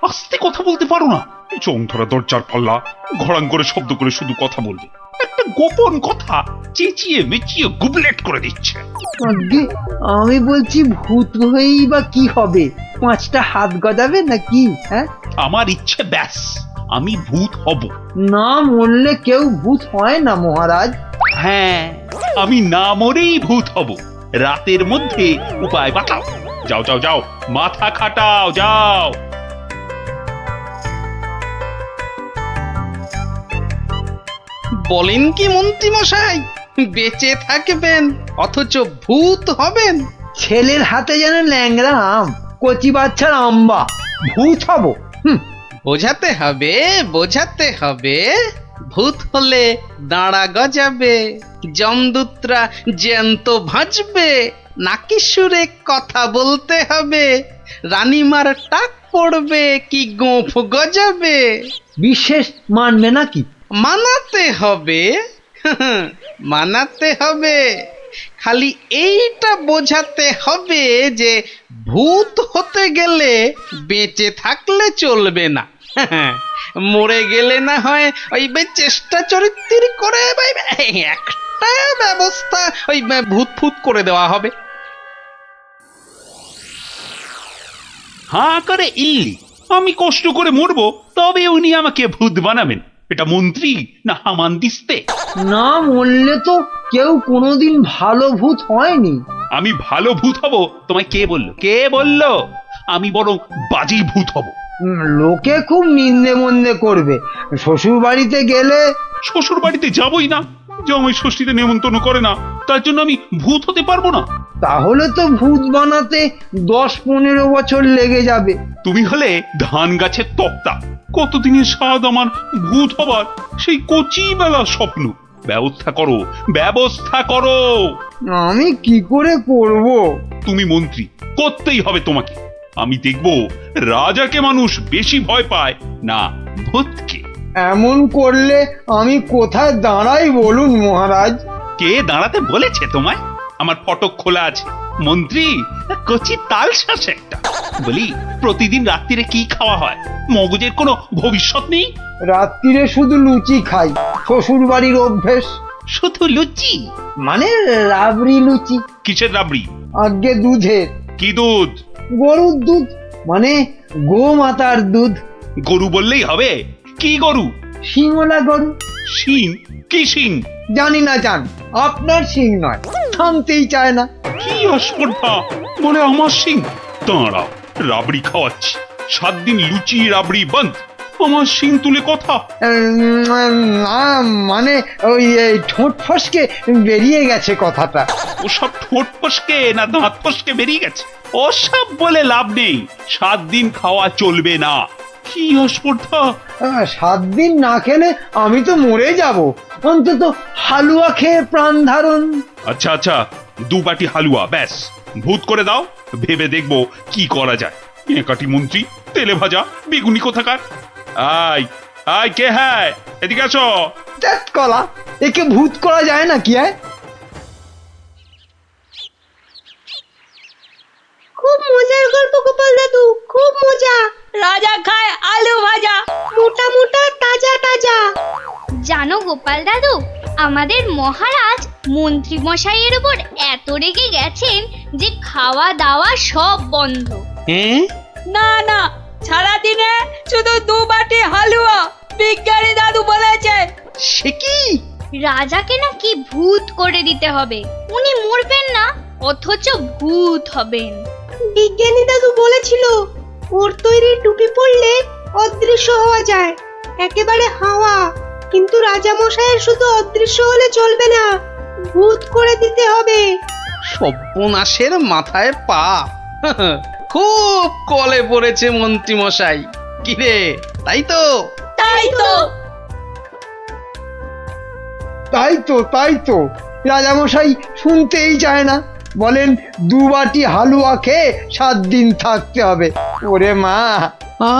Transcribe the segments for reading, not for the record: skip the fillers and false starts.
আস্তে কথা বলতে পারো না? চোখ ধরা দরজার পাল্লা, ঘড়াং করে শব্দ করে শুধু কথা বলবে। একটা গোপন কথা চেঁচিয়ে মেচিয়ে গুবলেট করে দিচ্ছে। আজ্ঞে, আমি বলছি ভূত হয়েই বা কি হবে? 5টা হাত গজাবে নাকি? হ্যাঁ, আমার ইচ্ছে ব্যাস, আমি ভূত হব। না মরলে কেউ ভূত হয় না মহারাজ। হ্যাঁ, আমি না মরেই ভূত হব। রাতের মধ্যে উপায় বাতাও। যাও যাও যাও, মাথা খাটাও, যাও। বলেন কি মন্ত্রী মশাই, বেঁচে থাকবেন অথচ ভূত হবেন? ছেলের হাতে যেন ল্যাংড়া আম, কচি বাচ্চার আম্বা, ভূত হব? বোঝাতে হবে, বোঝাতে হবে। ভূত হলে দাঁড়া গজাবে, যমদূতরা জ্যান্ত ভাজবে, নাকি সুরে কথা বলতে হবে, রানীমার টাক পড়বে কি গোঁফ গজাবে। বিশেষ মানবে নাকি? মানাতে হবে, মানাতে হবে। খালি এইটা বোঝাতে হবে যে ভূত হতে গেলে বেঁচে থাকলে চলবে না। মরে গেলে না হয় ওই চেষ্টা চরিত্র করে একটা ব্যবস্থা ওই ভূত ফুত করে দেওয়া হবে। হাঁ করে ইল্লি, আমি কষ্ট করে মরবো, তবে উনি আমাকে ভূত বানাবেন? এটা মন্ত্রী না হামানদিস্তে? না মরলে তো কেউ কোনোদিন ভালো ভূত হয়নি। আমি ভালো ভূত হব তোমায় কে বললো? কে বললো? আমি বরং বাজে ভূত হব। লোকে খুব নিন্দে মন্দে করবে। শ্বশুর বাড়িতে গেলে শ্বশুর বাড়িতে যাবই না, জামাই ষষ্ঠীতে নেমন্তন্ন করে না, তার জন্য আমি ভূত হতে পারবো না? তাহলে তো ভূত বানাতে 10-15 বছর লেগে যাবে। তুমি হলে ধান গাছের তক্তা, কতদিনের স্বাদ আমার ভূত হবার, সেই কচি বেলার স্বপ্ন। ব্যবস্থা করো, ব্যবস্থা করো। আমি কি করে করব? তুমি মন্ত্রী, করতেই হবে তোমাকে। আমি দেখব রাজাকে মানুষ বেশি ভয় পায় না ভূতকে। এমন করলে আমি কোথায় দাঁড়াই বলুন মহারাজ? কে দাঁড়াতে বলেছে তোমায়? আমার ফটক খোলা আছে। মন্ত্রী কচি তাল শ্বাস একটা। বলি, প্রতিদিন রাত্রিরে কি খাওয়া হয়? মগজের কোনো ভবিষ্যৎ নেই? রাত্রিরে শুধু লুচি খাই, শ্বশুর বাড়ির অভ্যেস। শুধু লুচি? মানে রাবড়ি লুচি। কিসের রাবড়ি? আগে দুধের। কি দুধ? গরুর দুধ, মানে গোমাতার দুধ। গরু বললেই হবে? কি গরু? শিঙলা গরু। শিং? কি শিং? জানি না জান, আপনার শিং নয়, থামতেই চায় না। কি অস্পর্ধা, বলে আমার শিং। দাঁড়াও, রাবড়ি খাওয়াচ্ছি। 7 দিন লুচি রাবড়ি বন্ধ, আমার শিং তুলে কথা। না মানে ওই এই ঠোঁট ফসকে বেরিয়ে গেছে কথাটা। ওসব ঠোঁট ফসকে না দাঁত ফসকে বেরিয়ে গেছে? ওসব বলে লাভ নেই, 7 দিন খাওয়া চলবে না। কি অস্পর্ধা! 7 দিন না খেলে আমি তো মরে যাব। অন্তত হালুয়া খেয়ে প্রাণ ধারণ। আচ্ছা আচ্ছা, 2 বাটি হালুয়া ব্যাস। ভূত করে দাও, ভেবে দেখবো কি করা যায়। কাটি মন্ত্রী, তেলে ভাজা বেগুনি কোথাকার। আয় আয়, কে হ্যায়, এদিকে আসো। ত্যাত কলা, একে ভূত করা যায় না কি? খুব মজার গল্প গোপাল দাদু, খুব মজা। রাজা খায় আলু ভাজা, মোটা মোটা তাজা তাজা। জানো গোপাল দাদু, আমাদের মহারাজ মন্ত্রী মশাইয়ের উপর এত রেগে গেছেন যে খাওয়া দাওয়া সব বন্ধ। হ্যাঁ? না না, সারাদিনে শুধু 2 বাটি হালুয়া, বিজ্ঞানী দাদু বলেছে। সে কি? রাজাকে নাকি ভূত করে দিতে হবে। উনি মরবেন না, অথচ ভূত হবেন। বিজ্ঞানী দাদু বলেছিল ওর তৈরি টুপি পরলে অদৃশ্য হওয়া যায়, একেবারে হাওয়া। কিন্তু রাজা মশাইয়ের শুধু অদৃশ্য হলে চলবে না, ভূত করে দিতে হবে। সর্বনাশের মাথায় পা। খুব কলে পড়েছে মন্ত্রী মশাই। কিরে, তাই তো? তাই তো। তাই তো রাজামশাই শুনতেই চায় না। বলেন 2 বাটি হালুয়া খেয়ে 7 দিন থাকতে হবে। ওরে মা!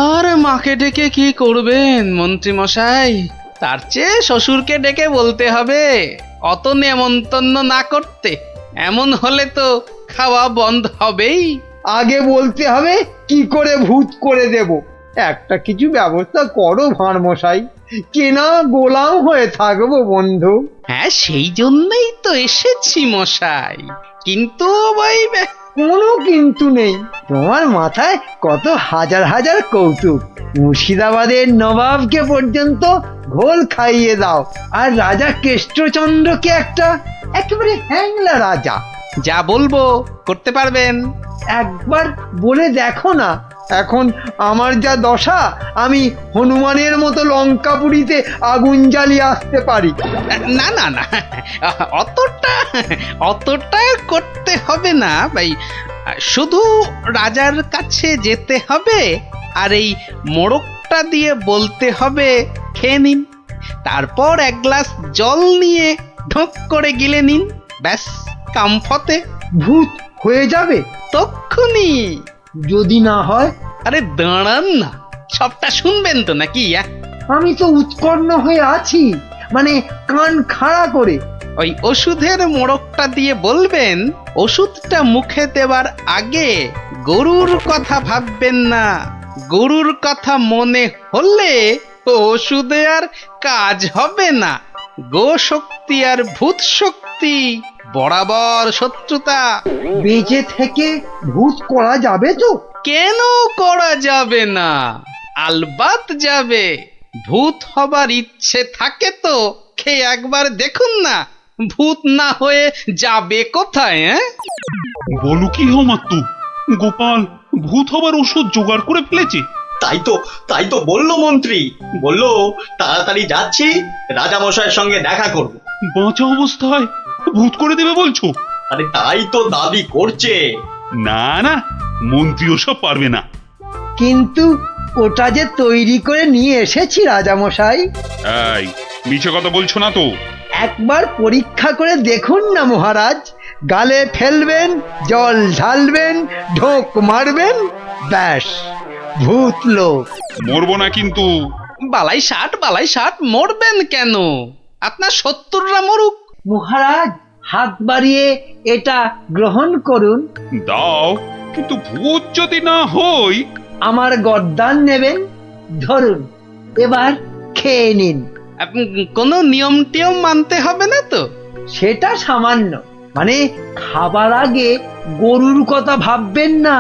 আর মাকে ডেকে কি করবেন মন্ত্রী মশাই? তার চেয়ে শ্বশুরকে ডেকে বলতে হবে অত নেমন্তন্ন না করতে। এমন হলে তো খাওয়া বন্ধ হবেই। আগে বলতে হবে কি করে ভূত করে দেব? একটা কিছু ব্যবস্থা করো ভাঁড় মশাই, কেনা গোলাম হয়ে থাকবো বন্ধু। হ্যাঁ, সেই জন্যই তো এসেছি মশাই, কিন্তু ওই কোনো কিন্তু নেই, তোমার মাথায় কত হাজার হাজার কৌতুক। মুর্শিদাবাদের নবাবকে পর্যন্ত ঘোল খাইয়ে দাও, আর রাজা কেষ্টচন্দ্রকে একেবারে হ্যাংলা রাজা। যা বলবো করতে পারবেন। একবার বলে দেখো না। এখন আমার যা দশা, আমি হনুমানের মতো লঙ্কাপুরীতে আগুন জ্বালিয়ে আসতে পারি। না না না, অতটা অতটা করতে হবে না ভাই। শুধু রাজার কাছে যেতে হবে, আর এই মোড়কটা দিয়ে বলতে হবে খেয়ে নিন, তারপর এক গ্লাস জল নিয়ে ঢোক করে গিলে নিন, ব্যাস কাম ফতে। ভূত হয়ে যাবে তক্ষুনি। যদি না হয়? আরে দাঁড়ান না, সবটা শুনবেন তো নাকি? আমি তো উৎকণ্ঠ হয়ে আছি, মানে কান খাড়া করে। ওই ওষুধের মোড়কটা দিয়ে বলবেন, ওষুধটা মুখে দেওয়ার আগে গরুর কথা ভাববেন না। গরুর কথা মনে হলে ওষুধে আর কাজ হবে না। গো শক্তি আর ভূত শক্তি বরাবর শত্রুতা। বেঁচে থেকে ভূত করা যাবে তো? কেন করা যাবে না? আলবাত যাবে। ভূত হবার ইচ্ছে থাকে তো খেয়ে একবার দেখুন না, ভূত না হয়ে যাবে কোথায়? বলো কি হোমাত্তু, গোপাল ভূত হবার ওষুধ জোগাড় করে ফেলেছে? তাই তো বললো মন্ত্রী, বললো তাড়াতাড়ি যাচ্ছি, রাজামশাইয়ের সঙ্গে দেখা করব। বাঁচা অবস্থায় ভূত করে দেবে বলছো? আরে তাই তো দাবি করছে। না না, মন্ত্রী ওসব পারবে না। কিন্তু ওটা যে তৈরি করে নিয়ে এসেছি রাজামশাই। এই মিছে কথা বলছো না তো? একবার পরীক্ষা করে দেখুন না মহারাজ। গালে ফেলবেন, জল ঢালবেন, ঢোক মারবেন, ব্যাস ভূত লোক। মরবো না কিন্তু। বালাই ষাট মরবেন কেন? আপনার 70রা মরুক। মহারাজ হাত বাড়িয়ে এটা গ্রহণ করুন। দাও, কিন্তু ভূত যদি না হই? আমার গর্দান নেবেন, ধরুন, এবার খেয়ে নিন। কোনো নিয়ম টিয়ম মানতে হবে না তো? সেটা সামান্য, মানে খাবার আগে গরুর কথা ভাববেন না,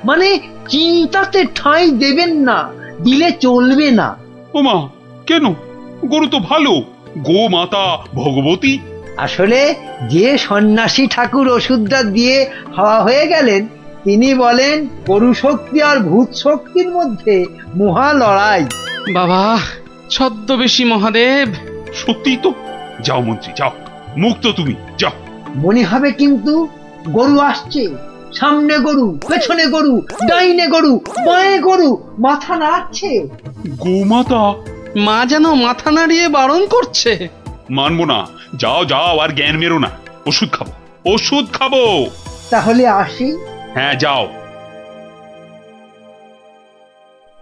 মানে চিন্তাতে ঠাঁই দেবেন না, দিলে চলবে না। ওমা, কেন? গরু তো ভালো, গো মাতা ভগবতী। আসলে যে সন্ন্যাসী ঠাকুর ওষুধটা দিয়ে হাওয়া হয়ে গেলেন, তিনি বলেন গরু শক্তি আর ভূত শক্তির মধ্যে মহা লড়াই। বাবা ছদ্মবেশী মহাদেব। সত্যি তো। যাও মন্ত্রী যাও, মুক্ত তুমি, যাও। মনে হবে কিন্তু গরু আসছে, সামনে গরু, পেছনে গরু, ডাইনে গরু, বাঁয়ে গরু, মাথা নাড়ছে। গোমাতা। মা যেন মাথা নাড়িয়ে বারণ করছে। মানবো না, যাও যাও, আর জ্ঞান মেরো না। ওষুধ খাবো, ওষুধ খাবো। তাহলে আসি। হ্যাঁ যাও।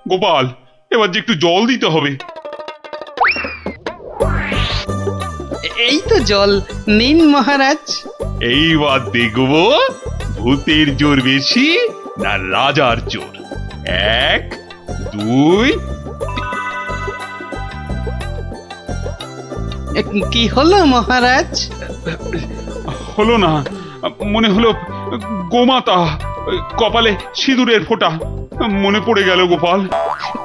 গোপাল, এবার যে একটু জল দিতে হবে। এই তো জল নিন মহারাজ। এইবার দেখবো ভূতের জোর বেশি না রাজার জোর। 1 2। কি হলো মহারাজ? হলো না, মনে হলো গোমাতা, কপালে সিঁদুরের ফোঁটা মনে পড়ে গেল গোপাল।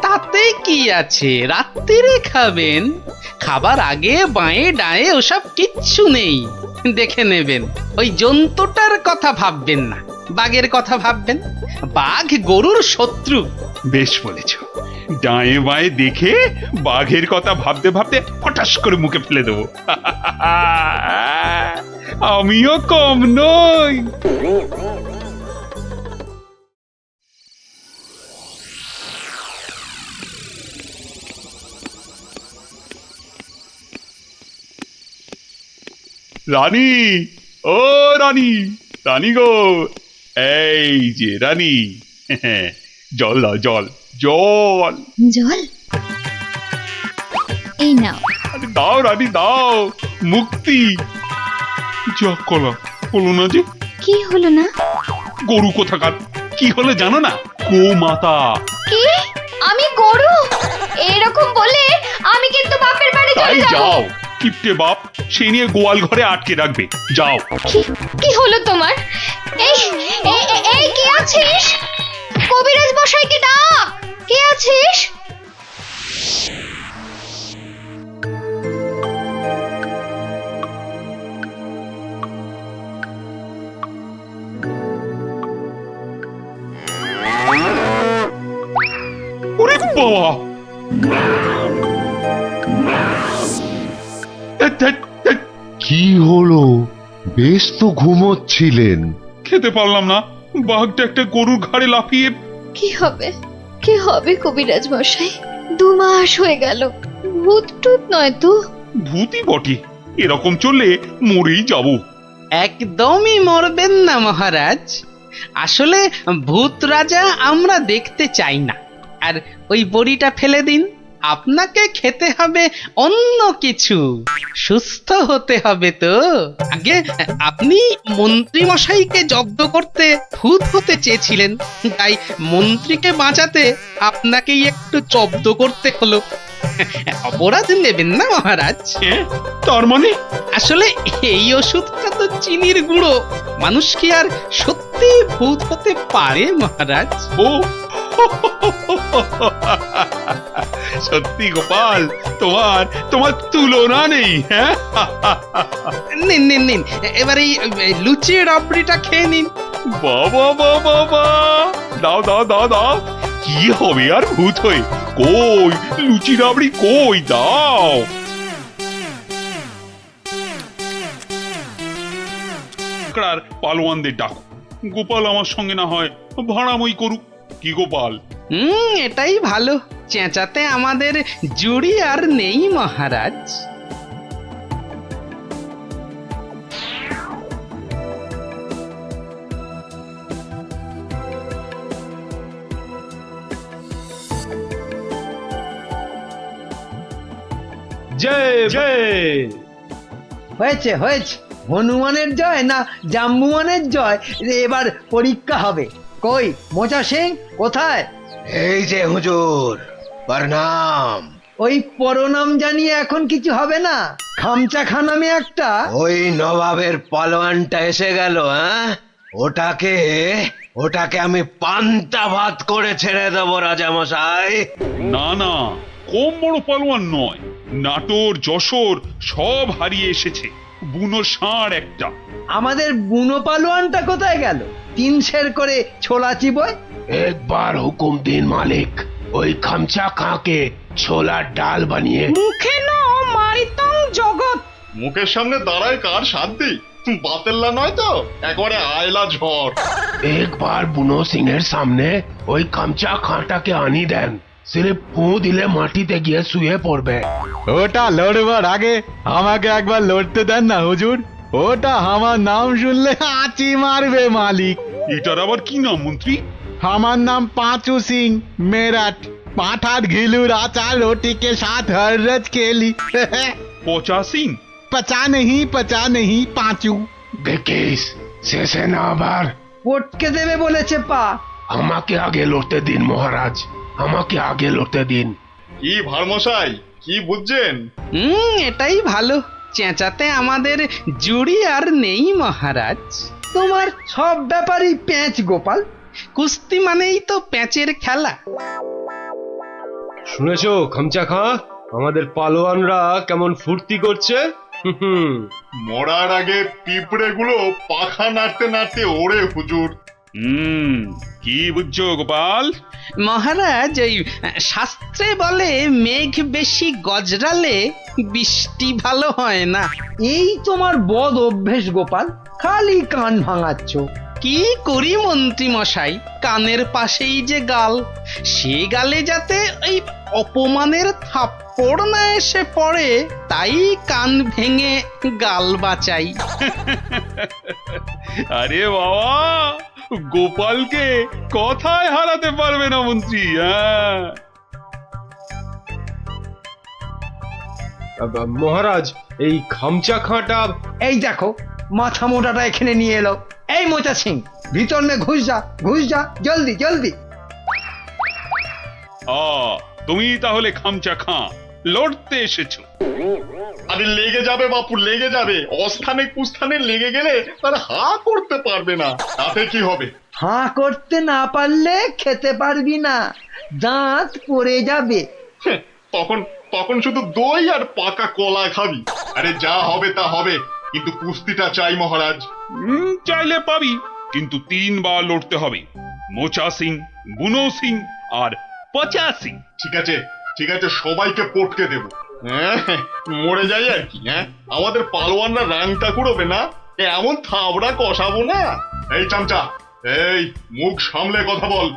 তাতে কি আছে, রাত্রিরে খাবেন, খাবার আগে বাঁয়ে ডায়ে ওসব কিচ্ছু নেই, দেখে নেবেন। ওই জন্তুটার কথা ভাববেন না, বাঘের কথা ভাববেন। বাঘ গরুর শত্রু। বেশ বলেছ, ডায়ে বাঁয়ে দেখে বাঘের কথা ভাবতে ভাবতে হঠাৎ করে মুখে ফেলে দেবো। আমিও কম নই। রানী, ও রানী, রানী গো, এই যে রানী, জল দাও, জল জল। জল এই নাও। আরে দাও রানী দাও, মুক্তি। যা কলা হলো না যে। কি হলো না? গরু কোথাকার, কি হলো জানো না? গোমাতা। কি আমি গরু? এরকম বলে আমি কিন্তু বাপের বাড়ি তাই চলে যাব। যাও, কিপটে বাপ সে নিয়ে গোয়াল ঘরে আটকে রাখবে। যাও। কি হলো তোমার? এই এই কে আছিস? কবিরাজ মশাইকে ডাক। কে আছিস? ওরে বাবা! কি হলো? বেশ তো ঘুমোচ্ছিলেন। খেতে পারলাম না, বাঘটা একটা গরুর ঘাড়ে লাফিয়ে। কি হবে? কি হবে কবিরাজ মশাই? 2 মাস হয়ে গেল। ভূত টুত নয় তো? ভূতই বটে, এরকম চললে মরেই যাব। একদমই মরবেন না মহারাজ। আসলে ভূত রাজা আমরা দেখতে চাই না। আর ওই বড়িটা ফেলে দিন, আপনাকে খেতে হবে অন্য কিছু, সুস্থ হতে হবে তো। আগে আপনি মন্ত্রী মশাইকে জব্দ করতে ভূত হতে চেয়েছিলেন, তাই মন্ত্রীকে বাঁচাতে আপনাকেই একটু জব্দ করতে হলো। অপরাধ নেবেন না মহারাজ। তার মানে? আসলে এই ওষুধটা তো চিনির গুঁড়ো, মানুষ কি আর সত্যি ভূত হতে পারে মহারাজ? ও সত্যি গোপাল, তোমার তোমার তুলনা নেই। হ্যাঁ, নিন নিন নিন, এবার এই লুচি রাবড়িটা খেয়ে নিন। বাবা বাবা বাবা, দাও দাও দাও দাও। কি হবে আর ভূত হয়ে? কই লুচি রাবড়ি কই, দাও। পালোয়ানদের ডাকো, গোপাল আমার সঙ্গে না হয় ভাড়ামই করুক। কি গোপাল? এটাই ভালো, চেঁচাতে আমাদের জুড়ি আর নেই মহারাজ। জয় জয়। হয়েছে হয়েছে, হনুমানের জয় না জাম্বুয়ানের জয়, এবার পরীক্ষা হবে। কই মোচা সিং কোথায়? এই যে হুজুর, প্রণাম। ওই পরনাম জানিয়ে এখন কিছু হবে না। খামচা খানামে একটা। ওই নবাবের পালোয়ানটা এসে গেল। হ্যাঁ, ওটাকে আমি পান্তা ভাত করে ছেড়ে দেবো রাজামশাই। না না, কম বড় পালোয়ান নয়, নাটোর যশোর সব হারিয়ে এসেছে, বুনো ষাঁড় একটা। আমাদের বুনো পালোয়ানটা কোথায় গেল? 3 সের করে ছোলা চিবয়। একবার হুকুম দিন মালিক, ওই খামচা খাঁকে ছোলার ডাল বানিয়ে। মুখে ন মারিতং জগৎ। মুখের সামনে দাঁড়ায় কার শান্তি? বাতেল্লা নয় তো, একবারে আয়লা ঝড়। একবার বুনো সিং এর সামনে ওই খামচা খাঁটাকে আনি দেন, সির্ফ ফু দিলে মাটিতে গিয়ে শুয়ে পড়বে। ওটা লড়বার আগে আমাকে একবার লড়তে দেন না হুজুর। ওটা আমার নাম শুনলে আঁচি মারবে মালিক। এটার আবার কি নাম মন্ত্রী? আমার নাম পাঁচু সিং মেরাট। পাঁঠার ঘিলুর আচার रोटी के साथ हर रोज खेली। পচা সিং? पचा नहीं पांचू। দেখিস শেষে না আবার। পটকে দেবে বলেছে পা। আমাকে আগে লড়তে দিন মহারাজ, আমাকে আগে লড়তে দিন। কি ভারমশাই, কি বুঝছেন? এটাই ভালো, চেঁচাতে আমাদের জুড়ি আর নেই মহারাজ। তোমার সব ব্যাপারই প্যাঁচ গোপাল। কুস্তি মানেই তো প্যাঁচের খেলা। শুনেছো খামচা খাঁ, আমাদের পালোয়ানরা কেমন ফুর্তি করছে? মরার আগে পিঁপড়ে গুলো পাখা নাড়তে নাড়তে ওড়ে হুজুর। কি বুঝছো গোপাল? মহারাজ, এই শাস্ত্রে বলে মেঘ বেশি গজরালে বৃষ্টি ভালো হয় না। এই তোমার বদ অভ্যেস গোপাল, খালি কান ভাঙাচ্ছ। কি করি মন্ত্রী মশাই, কানের পাশেই যে গাল, সে গালে যাতে ওই অপমানের থাপ্পড় না এসে পড়ে, তাই কান ভেঙে গাল বাঁচাই। আরে বাবা, গোপালকে কথায় হারাতে পারবে না মন্ত্রী। হ্যাঁ, মহারাজ, এই খামচা খাঁটা। এই দেখো মাথা মোটাটা এখানে নিয়ে এলো। এই মোচা সিং, ভিতর নে ঘুষ যা জলদি জলদি। তুমি তাহলে খামচা খাঁ লড়তে এসেছো। আরে লেগে যাবে বাপু, লেগে যাবে। অস্থানে কুস্থানে লেগে গেলে তারা হা করতে পারবে না, তাতে কি হবে? হাঁ করতে না পারলে খেতে পারবি না, দাঁত পড়ে যাবে। হ্যাঁ, তখন তখন শুধু দই আর পাকা কলা খাবি। আরে যা হবে তা হবে, কিন্তু কুস্তিটা চাই মহারাজ। চাইলে পাবি, কিন্তু 3 বার লড়তে হবে। মোচা সিং, বুনো সিং আর পচা সিং। ঠিক আছে ঠিক আছে, সবাইকে পটকে দেব। হ্যাঁ, মরে যাই আর কি। হ্যাঁ, আমাদের পালোয়ানরা রাংটা কুড়োবে না, এমন থাবড়া কষাবো না। এই চামচা, এই মুখ সামলে কথা বল।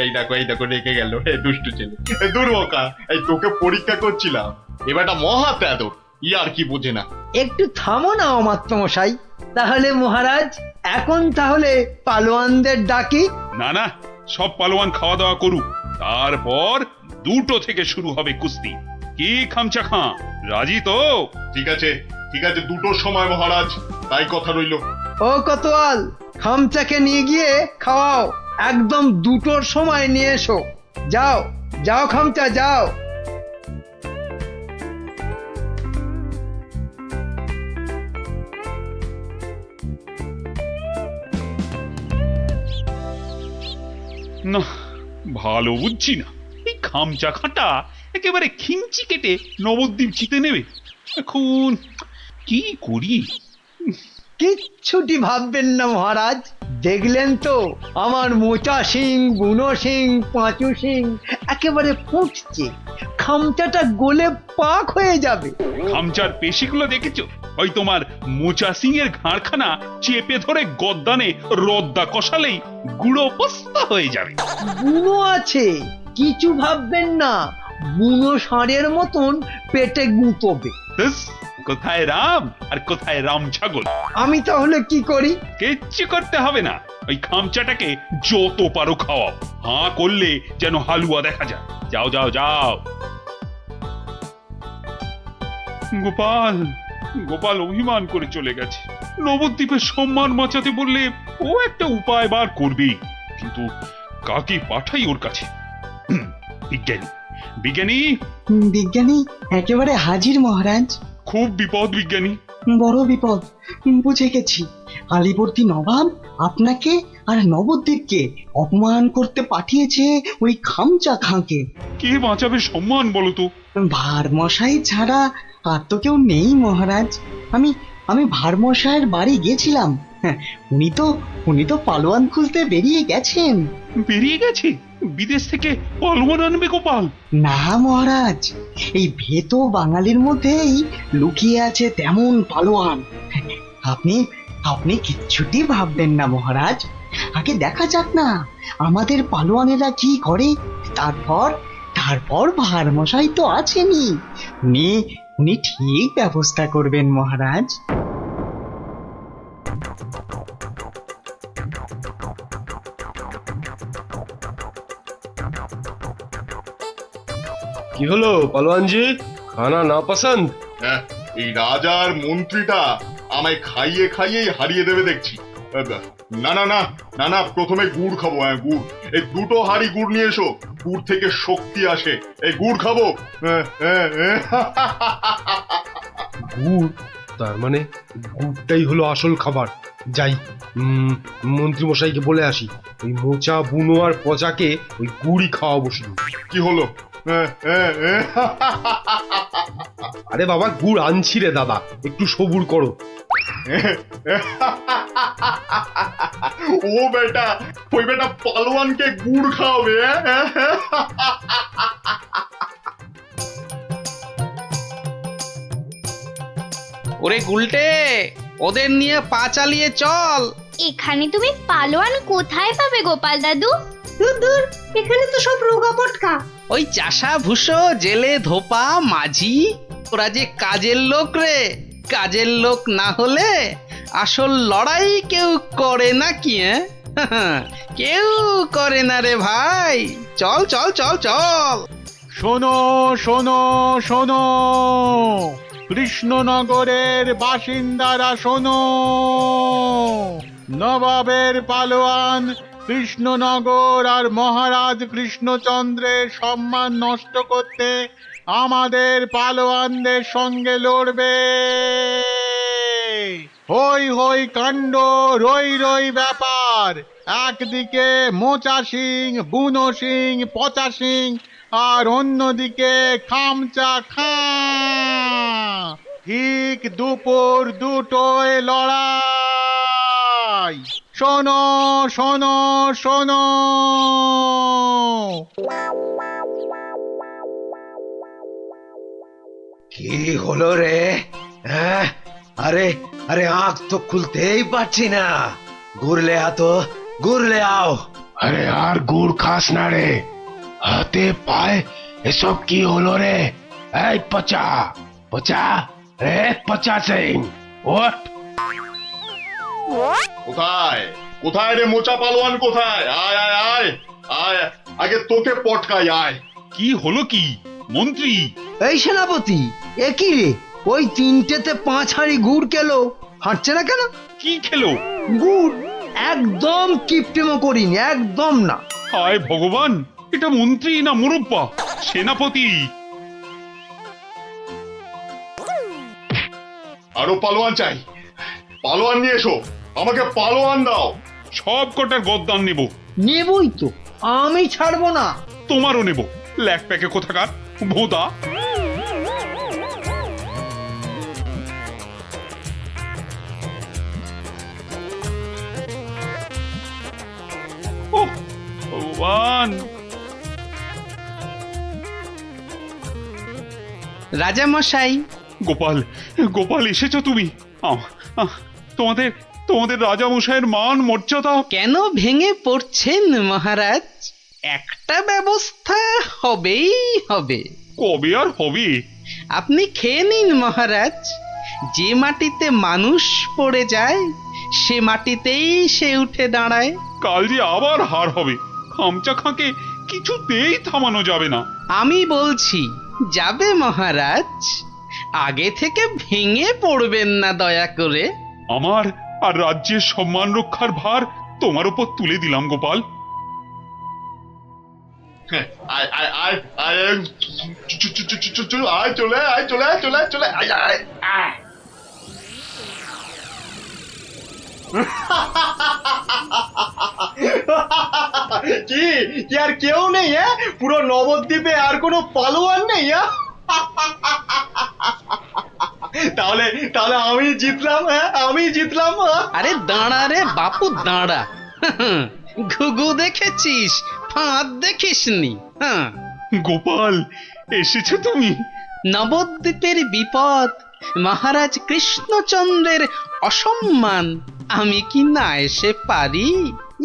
এই দেখো রেখে গেল, দুষ্টু ছেলে। দুর্বকা, এই তোকে পরীক্ষা করছিলাম। এবারটা মহা তেদর, আর কি বোঝে না। একটু থামো না অমাত্যমশাই। তাহলে মহারাজ, এখন তাহলে পালোয়ানদের ডাকি। না না, সব পালোয়ান খাওয়া দাওয়া করুক, তারপর 2টো থেকে শুরু হবে কুস্তি। কি খামচা খাঁ, রাজি তো? ঠিক আছে 2টোর সময় মহারাজ, তাই কথা রইল। ও কোতোয়াল, খামচাকে নিয়ে গিয়ে খাওয়াও। একদম 2টোর সময় নিয়ে এসো। যাও যাও খামচা, যাও। না, ভালো বুঝছি না। এই খামচা খাঁটা একেবারে খিঞ্চি কেটে নবদ্বীপ জিতে নেবে। এখন কি করি? কিচ্ছুটি ভাববেন না মহারাজ। দেখলেন তো আমার মোচা সিং, বুনো সিং, পাঁচু সিং একেবারে ফুটছে। খামচাটা গলে পাক হয়ে যাবে। খামচার পেশিগুলো দেখেছো? ওই তোমার মোচা সিং এর ঘাড়খানা চেপে ধরে গদ্দানে রদ্দা কষালেই গুঁড়ো পস্তা হয়ে যাবে। বুনো আছে, কিছু ভাববেন না। বুনো ষাঁড়ের মতন পেটে গুঁতবে। ব্যাস, কোথায় রাম আর কোথায় রাম ছাগল। আমি তাহলে কি করি? কিচ্ছু করতে হবে না, ওই খামচাটাকে যত পারো খাওয়াও। হাঁ করলে যেন হালুয়া দেখা যায়। যাও যাও যাও। গোপাল, গোপাল অভিমান করে চলে গেছে। নবদ্বীপের সম্মান বাঁচাতে বললে ও একটা উপায় বার করবেই, কিন্তু কাকে পাঠাই ওর কাছে? বিজ্ঞানী, বিজ্ঞানী। বিজ্ঞানী একেবারে হাজির মহারাজ। খুব বিপদ বিজ্ঞানী। বড় বিপদ, বুঝে গেছি। আলীবর্দী নবাব আপনাকে আর নবদ্বীপকে অপমান করতে পাঠিয়েছে ওই খামচা খাঁকে। কে বাঁচাবে সম্মান বলো তো? ভারমশাই ছাড়া আর তো কেউ নেই মহারাজ। আমি ভারমশাইয়ের বাড়ি গেছিলাম। হ্যাঁ, উনি তো পালোয়ান খুঁজতে বেরিয়ে গেছেন। বেরিয়ে গেছে? বিদেশ থেকে পালোয়ান আনবে গোপাল? না মহারাজ, এই ভেতো বাঙালির মধ্যেই লুকিয়ে আছে তেমন পালোয়ান। আপনি কিচ্ছুটি ভাববেন না মহারাজ। আগে দেখা যাক না আমাদের পালোয়ানেরা কি করে, তারপর ভারমশাই তো আছেনই। উনি ঠিক ব্যবস্থা করবেন মহারাজ। কি হলো পালোয়ানজি, খানা না পছন্দ? হ্যাঁ, এই রাজার মন্ত্রীটা আমায় খাইয়ে খাইয়েই হারিয়ে দেবে দেখছি। না না না না না, প্রথমে গুড় খাবো। হ্যাঁ, গুড়। এই 2টো হাঁড়ি গুড় নিয়ে এসো, গুড় থেকে শক্তি আসে। এই গুড় খাবো। গুড়? তার মানে গুড়টাই হলো আসল খাবার। যাই, মন্ত্রী মশাইকে বলে আসি, ওই মোচা, বুনো আর পচাকে ওই গুড়ই খাওয়াবো শুধু। কি হলো? আরে বাবা, গুড় আনছি রে দাদা, একটু সবুর করো। ও বেটা, ওই বেটা পালোয়ানকে গুড় খাওয়াবে? ওরে গুলটে, ওদের নিয়ে পা চালিয়ে চল। এখানে তুমি পালোয়ান কোথায় পাবে গোপাল দাদু? দূর দূর, এখানে তো সব রোগা পটকা। ওই চাষা ভুষো, জেলে ধোপা, মাঝি, ওরা যে কাজের লোক রে। কাজের লোক না হলে আসল লড়াই কেউ করে না কি? কেউ করে না রে ভাই। চল চল চল চল। শোনো শোনো শোনো, কৃষ্ণনগরের বাসিন্দারা শোনো। নবাবের পালোয়ান কৃষ্ণনগর আর মহারাজ কৃষ্ণচন্দ্রের সম্মান নষ্ট করতে আমাদের পালোয়ানদের সঙ্গে লড়বে। হই হই কাণ্ড, রই রই ব্যাপার। একদিকে মোচা সিং, বুনো সিং, পচা সিং, আর অন্যদিকে খামচা খাঁ। ঠিক দুপুর দুটোয় লড়াই। শোনো শোনো শোনো। কি হলো রে? হ্যাঁ, আরে আরে আঁখ তো খুলতেই পারছি না। ঘুরলে আতো, ঘুরলে আও। আরে আর গুড় খাস না রে, হাতে পায়ে এসব কি হলো রে? এই পচা পচা, রে পচা সিং, ওঠ। কোথায় কোথায় রে মোচা পালোয়ান, কোথায়? আয় আয় আয় আয়, আগে তোকে পটকাই, আয়। কি হলো কি মন্ত্রী? এই সেনাপতি, এ কি রে? ওই 3টেতে 5 হাঁড়ি গুড় খেলো, হাঁটছে না কেন? কি খেলো? গুড়। একদম কিপটেমো করিনি, একদম না। হায় ভগবান, এটা মন্ত্রী না মুরব্বা? সেনাপতি। আরো পালোয়ান চাই, পালোয়ান নিয়ে এসো, আমাকে পালোয়ান দাও। সব কটার গদ্দান নেব। নেবই তো, আমি ছাড়বো না। তোমারও নেব, ল্যাক প্যাকে কোথাকার ভোদা। ওহ, ভগবান। রাজা মশাই, গোপাল, গোপাল এসেছো তুমি? তোমাদের তোমাদের রাজা মশাইয়ের মান মর্যাদা কেন ভেঙে পড়ছেন মহারাজ? একটা ব্যবস্থা হবেই হবে। কবে আর হবে? আপনি খেয়ে নিন মহারাজ। যে মাটিতে মানুষ পড়ে যায় সে মাটিতেই সে উঠে দাঁড়ায়। কাল যে আবার হার হবে, খামচা খাঁকে কিছুতেই থামানো যাবে না। আমি বলছি যাবে মহারাজ। আগে থেকে ভেঙে পড়বেন না দয়া করে। আমার আর রাজ্যের সম্মান রক্ষার ভার তোমার উপর তুলে দিলাম গোপাল। আয় আয় আয় আয়, আয় চলে আয়, চলে আয়, চলে আয়, চলে আয় আয় আয়। কি কি আর কেউ নেই? হ্যাঁ, পুরো নবদ্বীপে আর কোনো পালোয়ান নেই? তাহলে তাহলে আমি জিতলাম। হ্যাঁ, আমি জিতলাম। আরে দাঁড়া রে বাপু, দাঁড়া। ঘুঘু দেখেছিস, ফাঁদ দেখিসনি। হ্যাঁ, গোপাল এসেছো তুমি? নবদ্বীপের বিপদ, মহারাজ কৃষ্ণচন্দ্রের অসম্মান, আমি কি না এসে পারি?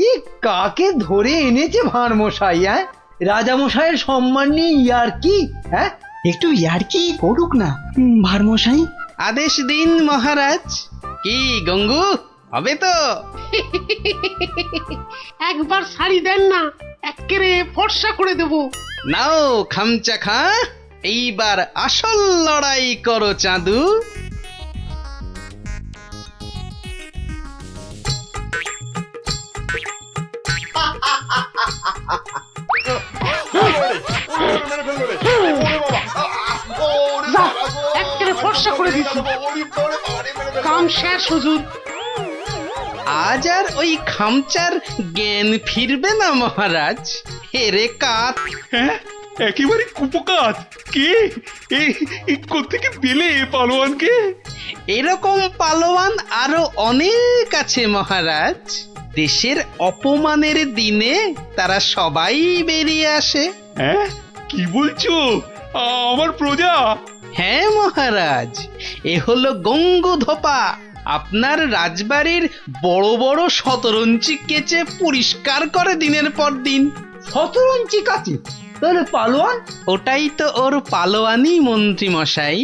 ই কাকে ধরে এনেছে ভাঁড় মশাই? হ্যাঁ, রাজা মশাইয়ের সম্মান নিয়ে ইয়ার কি? হ্যাঁ, একটু ইয়ার্কি করুক না ভারমশাই। আদেশ দিন মহারাজ। কি গঙ্গু, হবে তো? একবার শাড়ি দেন না, একেবারে ফর্সা করে দেব। নাও খামচা খা, এইবার আসল লড়াই করো চাঁদু। একেবারে ফর্সা করে দিচ্ছি, কাম শেষ হুজুর। আজ আর ওই খামচার জ্ঞান ফিরবে না মহারাজ। হেরে কাত। হ্যাঁ, একেবারে কুপকাত। কে কোত্থেকে পেলে পালোয়ানকে? এরকম পালোয়ান আরো অনেক আছে মহারাজ। দেশের অপমানের দিনে তারা সবাই বেরিয়ে আসে। হ্যাঁ, কি বলছো? আমার প্রজা? হ্যাঁ মহারাজ, এ হলো গঙ্গু ধোপা। আপনার রাজবাড়ির বড় বড় শতরঞ্চি কেচে পরিষ্কার করে দিনের পর দিন। শতরঞ্চি কাছে? তাহলে পালোয়ান? ওটাই তো ওর পালোয়ানি মন্ত্রী মশাই।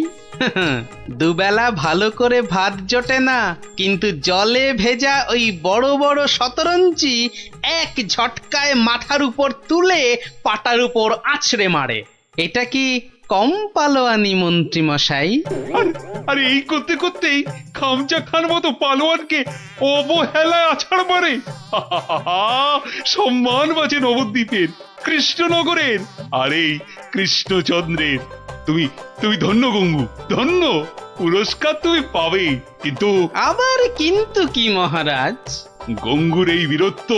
দুবেলা ভালো করে ভাত জোটে না, কিন্তু জলে ভেজা ওই বড় বড় শতরঞ্চি এক ঝটকায় মাথার উপর তুলে পাটার উপর আছড়ে মারে। এটা কি কম পালোয়ানি মন্ত্রী মশাই। আরে এই করতে করতেই খামচা খান মতো পালোয়ানকে অবহেলায় আছাড় মারে। সম্মান বাঁচে নবদ্বীপের, কৃষ্ণনগরের, আর এই কৃষ্ণচন্দ্রের। তুমি তুমি ধন্য গঙ্গু, ধন্য। পুরস্কার তুমি পাবে, কিন্তু আবার কিন্তু কি মহারাজ? গঙ্গুর এই বীরত্ব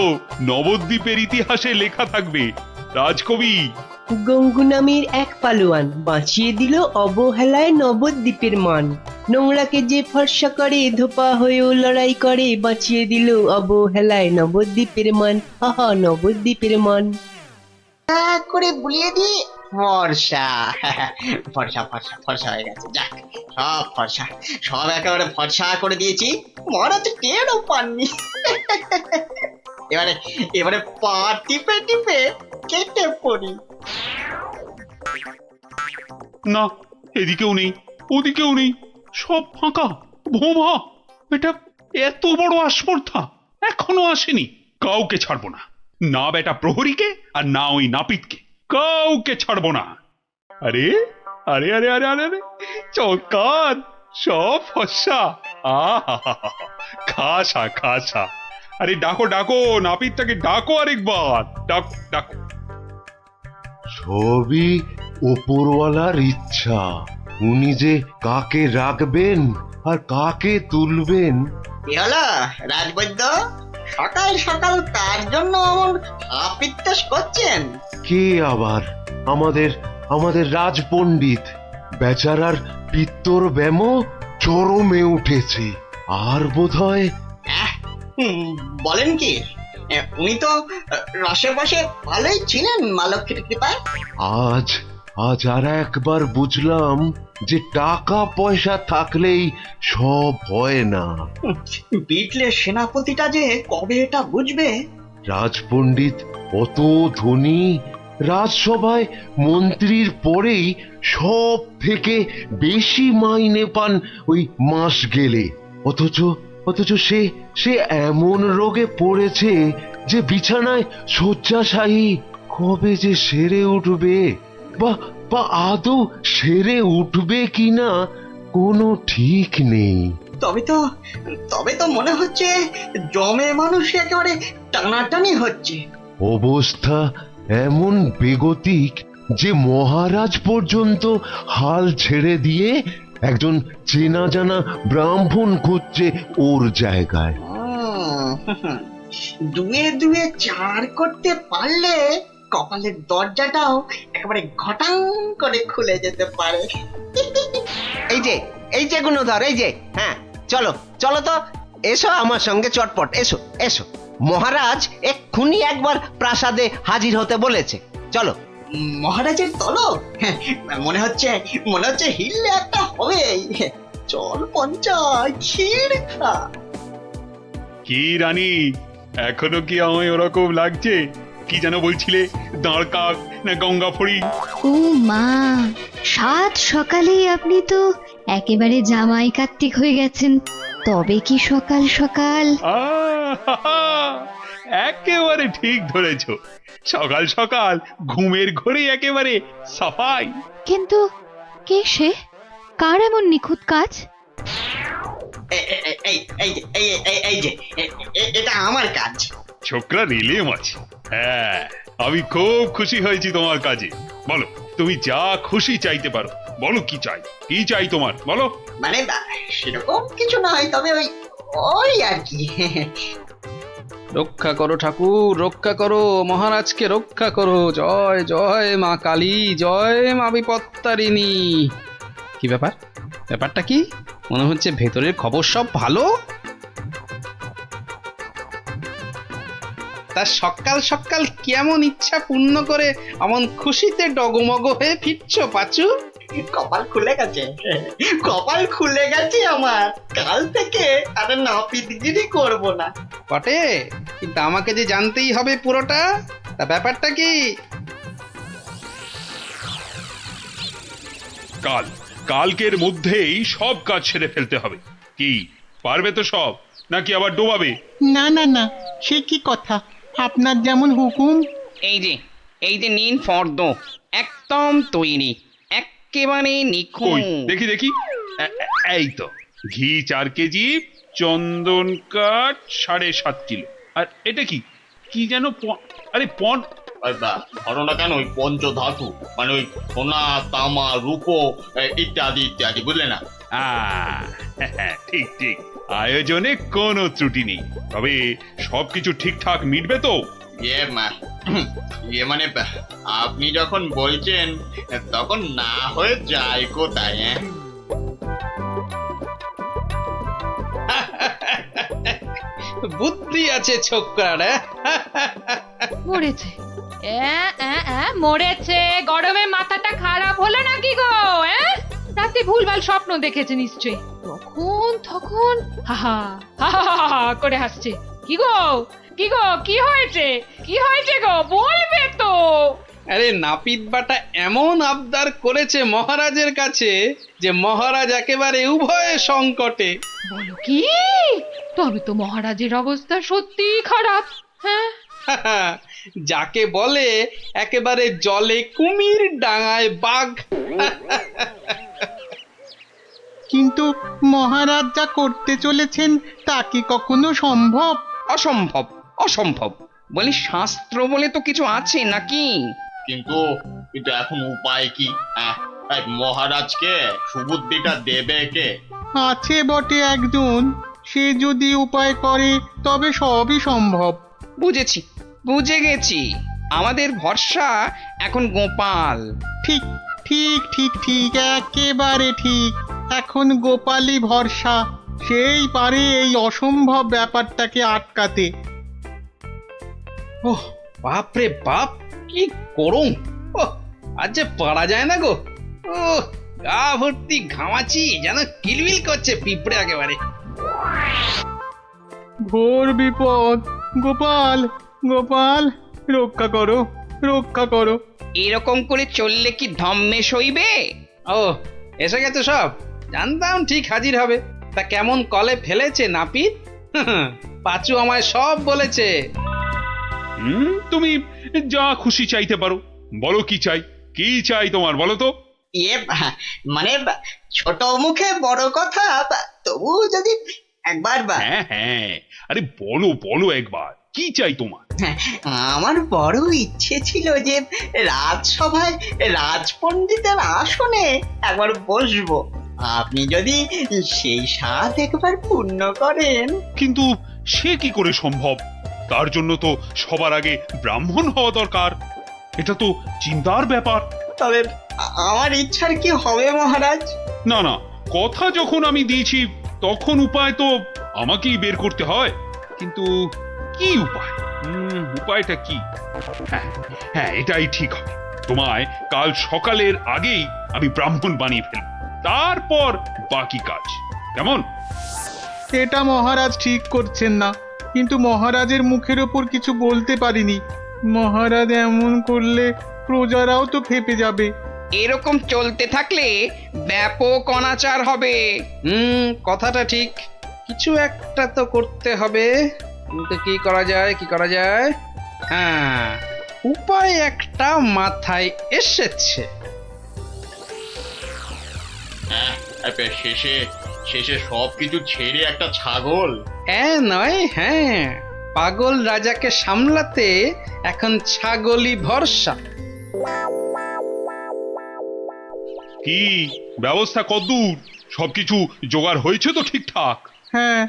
নবদ্বীপের ইতিহাসে লেখা থাকবে। রাজকবি গঙ্গু নামের এক পালোয়ান বাঁচিয়ে দিল অবহেলায় নবদ্বীপের মান। নোংরাকে যে ফর্সা করে ধোপা হয়েও লড়াই করে, বাঁচিয়ে দিল অবহেলায় নবদ্বীপের মান। আহা, নবদ্বীপের মান। করে বুলিয়ে দিয়ে ফর্সা ফর্সা ফর্সা ফর্সা হয়ে গেছে। যাক, সব ফর্সা, সব একেবারে ফর্সা করে দিয়েছি। মহারাজ টেরও পাননি। এবারে এবারে পা টিপে টিপে কেটে পড়ি। না, এদিকেও নেই, ওদিকেও নেই, সব ফাঁকা, ভোমা। এটা এত বড় আস্পর্ধা এখনো আসেনি। কাউকে ছাড়বো না, না বেটা প্রহরীকে আর না ওই নাপিতকে, কাউকে ছাড়বো না। আরে আরে আরে আরে আরে আরে চমৎকার, সব ফর্সা। আহা, খাসা খাসা। আরে ডাকো ডাকো, নাপিতটাকে ডাকো আরেকবার, ডাকো ডাকো। সবই ওপরওয়ালার ইচ্ছা। উনি যে কাকে রাখবেন আর কাকে তুলবেন। কি হলো রাজবৈদ্য? সকাল সকাল তার জন্য এমন আপিত্তাস করছেন? কে আবার? আমাদের আমাদের রাজপণ্ডিত। বেচারার পিত্তর ব্যামো চরমে উঠেছে। আর বোধহয় বলেন কি? উনি তো রসে বসে ভালোই ছিলেন মা লক্ষ্মীর কৃপায়। আজ আজ আর একবার বুঝলাম যে টাকা পয়সা থাকলেই সব হয় না। বিটলের সেনাপতিটা যে কবে এটা বুঝবে? রাজপণ্ডিত অত ধনী, রাজসভায় মন্ত্রীর পরেই সব থেকে বেশি মাইনে পান ওই মাস গেলে। অথচ অথচ সে সে এমন রোগে পড়েছে যে বিছানায় শয্যাশায়ী। কবে যে সেরে উঠবে, বা বা আদৌ সেরে উঠবে কিনা কোনো ঠিক নেই। তবে তো মনে হচ্ছে জমে মানুষ একেবারে টানাটানি হচ্ছে। অবস্থা এমন বেগতিক যে মহারাজ পর্যন্ত হাল ছেড়ে দিয়ে একজন চেনা জানা ব্রাহ্মণ খুঁজছে ওর জায়গায়। দুয়ে দুয়ে চার করতে পারলে কপালের দরজাটাও একেবারে ঘটাং করে খুলে যেতে পারে। এই যে গুণধর, এই যে, হ্যাঁ, চলো চলো তো, এসো আমার সঙ্গে চটপট, এসো এসো। মহারাজ এক্ষুনি একবার প্রাসাদে হাজির হতে বলেছে, চলো। মহারাজের তলব? মনে হচ্ছে হিললে একটা হবেই। চল পঞ্চায়, ক্ষীর খা। কি রানী, এখনো কি আমায় ওরকম লাগছে? কি যেন বলছিলে, দাঁড় কাক না গঙ্গা ফড়ি? ও মা, সাত সকালেই আপনি তো একেবারে জামাই কার্তিক হয়ে গেছেন। তবে কি সকাল সকাল? একেবারে ঠিক ধরেছ, সকাল সকাল ঘুমের ঘরে একেবারে সাফাই। কিন্তু কে সে? কার এমন নিখুঁত কাজ? এটা আমার কাজ। ছোকরা রেলে মাছি। হ্যাঁ, আমি খুব খুশি হয়েছি তোমার কাজে। বলো, তুমি যা খুশি চাইতে পারো। বলো কি চাই, কি চাই তোমার, বলো। মানে সেরকম কিছু নয়, তবে ওই আর কি। রক্ষা করো ঠাকুর, রক্ষা করো, মহারাজকে রক্ষা করো। জয় জয় মা কালী, জয় মা বিপত্তারিণী। কি ব্যাপার? ব্যাপারটা কি? মনে হচ্ছে ভেতরের খবর সব ভালো। তা সকাল সকাল কেমন ইচ্ছা পূর্ণ করে এমন খুশিতে ডগমগ হয়ে ফিরছো পাচু? কপাল খুলে গেছে, কপাল খুলে গেছে আমার। কাল থেকে আর নাপিতগিরি করব না। বটে, কিন্তু আমাকে যে জানতেই হবে পুরোটা। তা ব্যাপারটা কি? কালকের মধ্যেই সব কাজ সেরে ফেলতে হবে। কি পারবে তো সব, নাকি আবার ডোবাবে? না না না, সে কি কথা, আপনার যেমন হুকুম। এই যে নিন ফর্দ, একদম তৈরি, একেবারে কই নিখুঁত। দেখি দেখি এই তো ঘি 4 কেজি, চন্দন কাঠ 7.5 কিলো। আর এটা কি কি যেন আরে ঘটনা কেন ওই পঞ্চধাতু মানে ওই সোনা তামা রূপো ইত্যাদি ইত্যাদি বুঝলে না? ঠিক ঠিক, আয়োজনে কোনো ত্রুটি নেই, তবে সবকিছু ঠিকঠাক মিটবে তো? মানে আপনি যখন বলছেন তখন না হয়ে যায় কোথায়? বুদ্ধি আছে ছোকরার। মরেছে মরেছে, গরমে মাথাটা খারাপ হলো নাকি গো? রাতে ভুলভাল স্বপ্ন দেখেছে নিশ্চয়ই, তখন হা করে হাসছে। কি গো কি হয়েছে গো, বলবে তো? আরে নাপিত বাটা এমন আবদার করেছে মহারাজের কাছে যে মহারাজ একেবারে উভয় সংকটে। বলো কি? তবে তো মহারাজের অবস্থা সত্যি খারাপ। হ্যাঁ, যাকে বলে একেবারে জলে কুমির ডাঙায় বাঘ। কিন্তু মহারাজ যা করতে চলেছেন তা কি কখনো সম্ভব? অসম্ভব, অসম্ভব। বলি শাস্ত্র বলে তো কিছু আছে নাকি? কিন্তু এখন উপায় কি? মহারাজকে সুবুদ্ধিটা দেবে কে? আছে বটে একজন, সে যদি উপায় করে তবে সবই সম্ভব। বুঝেছি, বুঝে গেছি। আমাদের ভরসা এখন গোপাল। ঠিক ঠিক ঠিক ঠিক, একেবারে ঠিক। এখন গোপালই ভরসা, সেই পারে এই অসম্ভব ব্যাপারটাকে আটকাতে। ওহ বাপরে বাপ, কি গরম! আজ যে পারা যায় না গো। ও গা ভর্তি ঘামাচি, যেন কিলবিল করছে পিঁপড়ে একেবারে। ঘোর বিপদ, গোপাল গোপাল, রক্ষা করো রক্ষা করো। এরকম করে চললে কি ধম্মে সইবে? ও এসে গেছে সব, জানতাম ঠিক হাজির হবে। তা কেমন কলে ফেলেছে নাপিত? পাঁচু আমায় সব বলেছে। তুমি যা খুশি চাইতে পারো, বলো কি চাই তোমার, বলো তো? মানে ছোট মুখে বড় কথা, তবু যদি একবার হ্যাঁ, আরে বলো একবার, কি চাই তোমার? আমার বড় ইচ্ছে ছিল যে রাজসভায় রাজপণ্ডিতের আসনে একবার বসবো। আপনি যদি সেই স্বাদ একবার পূর্ণ করেন। কিন্তু সে কি করে সম্ভব? তার জন্য তো সবার আগে ব্রাহ্মণ হওয়া দরকার। এটা তো চিন্তার ব্যাপার। তবে আমার ইচ্ছার কি হবে মহারাজ? না, কথা যখন আমি দিয়েছি তখন উপায় তো আমাকেই বের করতে হয়। কিন্তু কি উপায়? উপায়টা কি? হ্যাঁ, এটাই ঠিক হবে। তোমায় কাল সকালের আগেই আমি ব্রাহ্মণ বানিয়ে ফেলব, তারপর বাকি কাজ। কেমন? এটা মহারাজ ঠিক করছেন না, কিন্তু মহারাজের মুখের ওপর কিছু বলতে পারিনি। মহারাজ এমন করলে প্রজারাও তো ফেপে যাবে। এরকম চলতে থাকলে ব্যাপক অনাচার হবে। কথাটা ঠিক। কিছু একটা তো করতে হবে, কিন্তু কি করা যায়? হ্যাঁ, উপায় একটা মাথায় এসেছে। শেষে সবকিছু ছেড়ে একটা ছাগল? হ্যাঁ, পাগল রাজাকে সামলাতে এখন ছাগলই ভরসা। কি ব্যবস্থা কতদূর? সবকিছু জোগাড় হয়েছে তো ঠিকঠাক? হ্যাঁ,